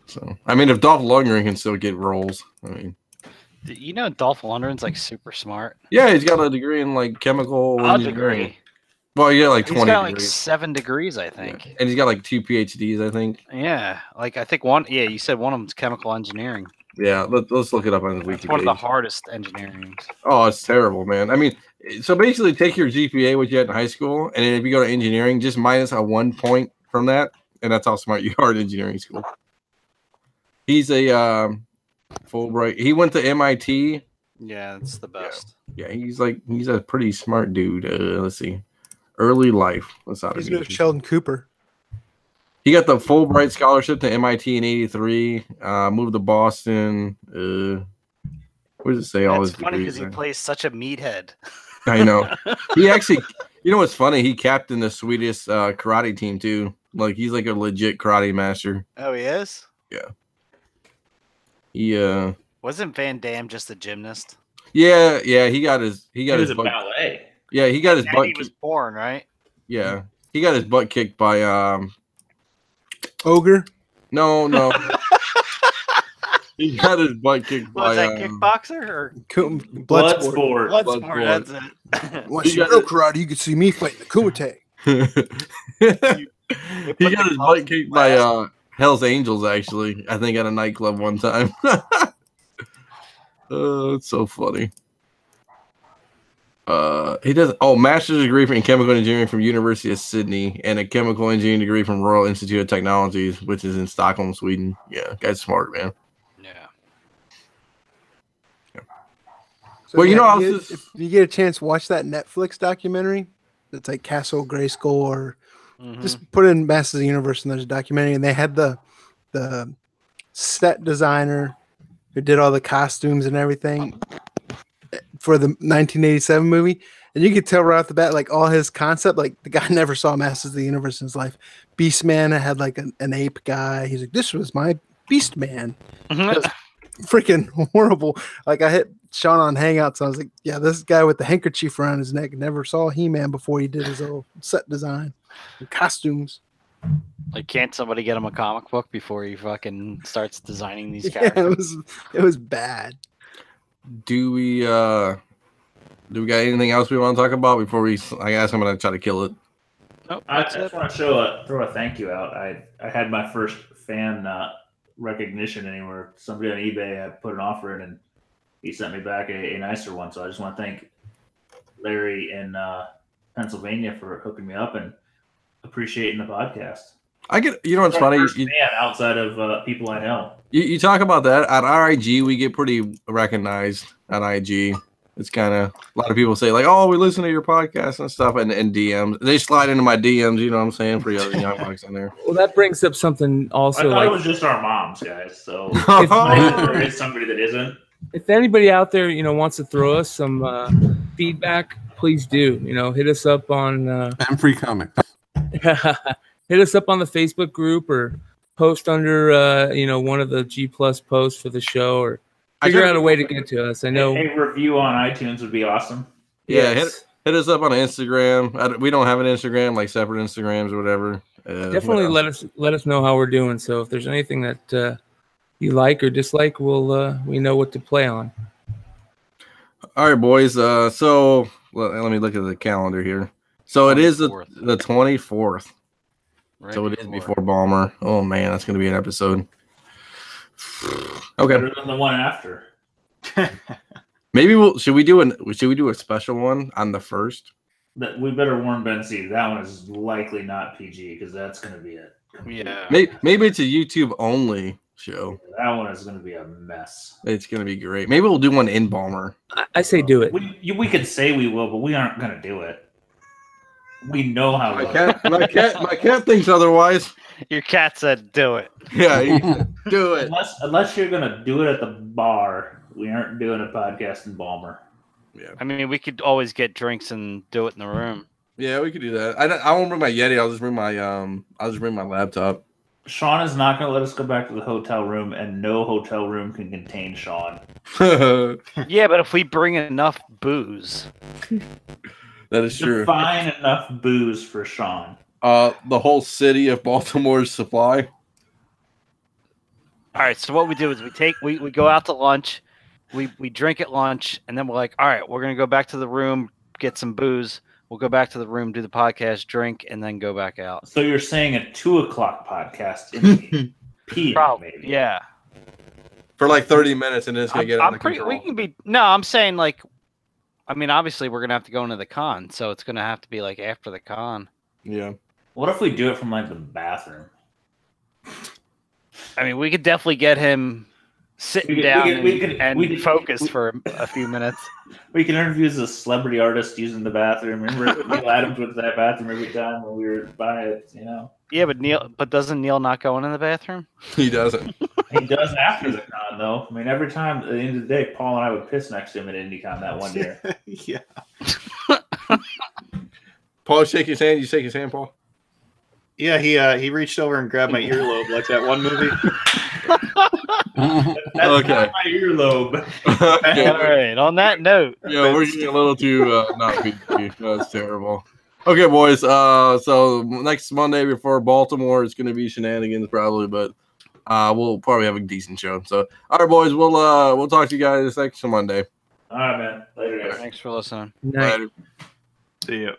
So, I mean, if Dolph Lundgren can still get roles, I mean, Dolph Lundgren's like super smart. yeah, he's got a degree in like chemical engineering. Degree. Well, yeah, like 20 He's got like degrees. 7 degrees, I think. Yeah. And he's got like 2 PhDs, I think. Yeah, like I think one. Yeah, you said one of them's chemical engineering. Yeah, let's look it up on the Wikipedia. It's one of the hardest engineering. Oh, it's terrible, man. I mean, so basically, take your GPA, what you had in high school, and then if you go to engineering, just minus a 1 point from that, and that's how smart you are in engineering school. He's a Fulbright. He went to MIT. Yeah, it's the best. Yeah, he's a pretty smart dude. Let's see, early life. He's with Sheldon Cooper. He got the Fulbright scholarship to MIT in '83. Moved to Boston. What does it say? All his It's funny degrees because he plays such a meathead. I know. He actually, what's funny? He captained the Swedish karate team too. Like he's like a legit karate master. Oh, he is? Yeah. He Wasn't Van Damme just a gymnast? Yeah. He got his He was a butt. ballet. Yeah, he got his And butt. he was born, right? Yeah, he got his butt kicked by Ogre? No. He got his butt kicked by Was that kickboxer or Bloodsport. Bloodsport? That's it. Once you know karate, you can see me fighting the Kumite. He got his butt kicked by Hell's Angels, actually. I think at a nightclub one time. Oh, it's so funny. He does master's degree in chemical engineering from University of Sydney and a chemical engineering degree from Royal Institute of Technologies, which is in Stockholm, Sweden. Yeah, guy's smart, man. Yeah. So Well, if you get a chance, watch that Netflix documentary. It's like Castle Grayskull, or just put in Masters of the Universe, and there's a documentary, and they had the set designer who did all the costumes and everything for the 1987 movie, and you could tell right off the bat, like all his concept, like the guy never saw Masters of the Universe in his life. Beastman had like an ape guy. He's like, this was my Beastman. It was freaking horrible. Like I hit Sean on Hangouts, I was like, yeah, this guy with the handkerchief around his neck never saw He-Man before he did his old set design and costumes. Like, can't somebody get him a comic book before he fucking starts designing these characters? Yeah, it was bad. Do we got anything else we want to talk about before we? I guess I'm gonna try to kill it. Nope, I that's just it. want to throw a thank you out. I had my first fan recognition anywhere. Somebody on eBay had put an offer in, and he sent me back a nicer one. So I just want to thank Larry in Pennsylvania for hooking me up and appreciating the podcast. I get, what's funny? First fan outside of people I know. You talk about that at RIG, we get pretty recognized at IG. It's kind of a lot of people say like, "Oh, we listen to your podcast and stuff," and DMs. They slide into my DMs. You know what I'm saying? For the other young bucks in there. Well, that brings up something also. I thought it was just our moms, guys. So there is somebody that isn't. If anybody out there, wants to throw us some feedback, please do. Hit us up on And free comics. hit us up on the Facebook group, or post under one of the G Plus posts for the show, or figure out a way to get to us. I know A review on iTunes would be awesome. Yeah, Yes. hit us up on Instagram. We don't have an Instagram, like separate Instagrams or whatever. Definitely let us know how we're doing. So if there's anything that you like or dislike, we know what to play on. All right, boys. So let me look at the calendar here. So it is the 24th. Right So it is before Balmer. Oh man, that's gonna be an episode. Okay. Better than the one after. Maybe should we do a special one on the 1st? That we better warn Ben C. That one is likely not PG because that's going to be it. Yeah. Maybe it's a YouTube only show. That one is going to be a mess. It's going to be great. Maybe we'll do one in Balmer. I say do it. We could say we will, but we aren't going to do it. We know how. My cat thinks otherwise. Your cat said do it. Yeah, he said, do it. Unless you're going to do it at the bar, we aren't doing a podcast in Balmer. Yeah. I mean, we could always get drinks and do it in the room. Yeah, we could do that. I won't bring my Yeti. I'll just bring my laptop. Sean is not going to let us go back to the hotel room, and no hotel room can contain Sean. Yeah, but if we bring enough booze, that is true. Define enough booze for Sean. The whole city of Baltimore's supply. All right. So what we do is we go out to lunch, we drink at lunch, and then we're like, all right, we're gonna go back to the room, get some booze. We'll go back to the room, do the podcast, drink, and then go back out. So you're saying a 2:00 podcast in PM, Probably, maybe? yeah. For like 30 minutes, and it's gonna get out of control. We can be. No, I'm saying like, I mean, obviously we're gonna have to go into the con, so it's gonna have to be like after the con. Yeah. What if we do it from like the bathroom? I mean, we could definitely get him sitting down and focus for a few minutes. We can interview as a celebrity artist using the bathroom. Remember, Neil Adams went to that bathroom every time when we were by it, you know? Yeah, but doesn't Neil not go in the bathroom? He doesn't. He does after the con, though. I mean, every time at the end of the day, Paul and I would piss next to him at IndyCon that one year. Yeah. Paul, shake his hand. You shake his hand, Paul? Yeah, he reached over and grabbed my earlobe like that one movie. That's Okay. not my earlobe. All right. On that note, Yeah, we're getting a little too not PG. That's terrible. Okay, boys. So next Monday before Baltimore, it's going to be shenanigans probably, but we'll probably have a decent show. So, all right, boys. We'll talk to you guys next Monday. All right, man. Later, guys. thanks for listening. Night. Later. See ya.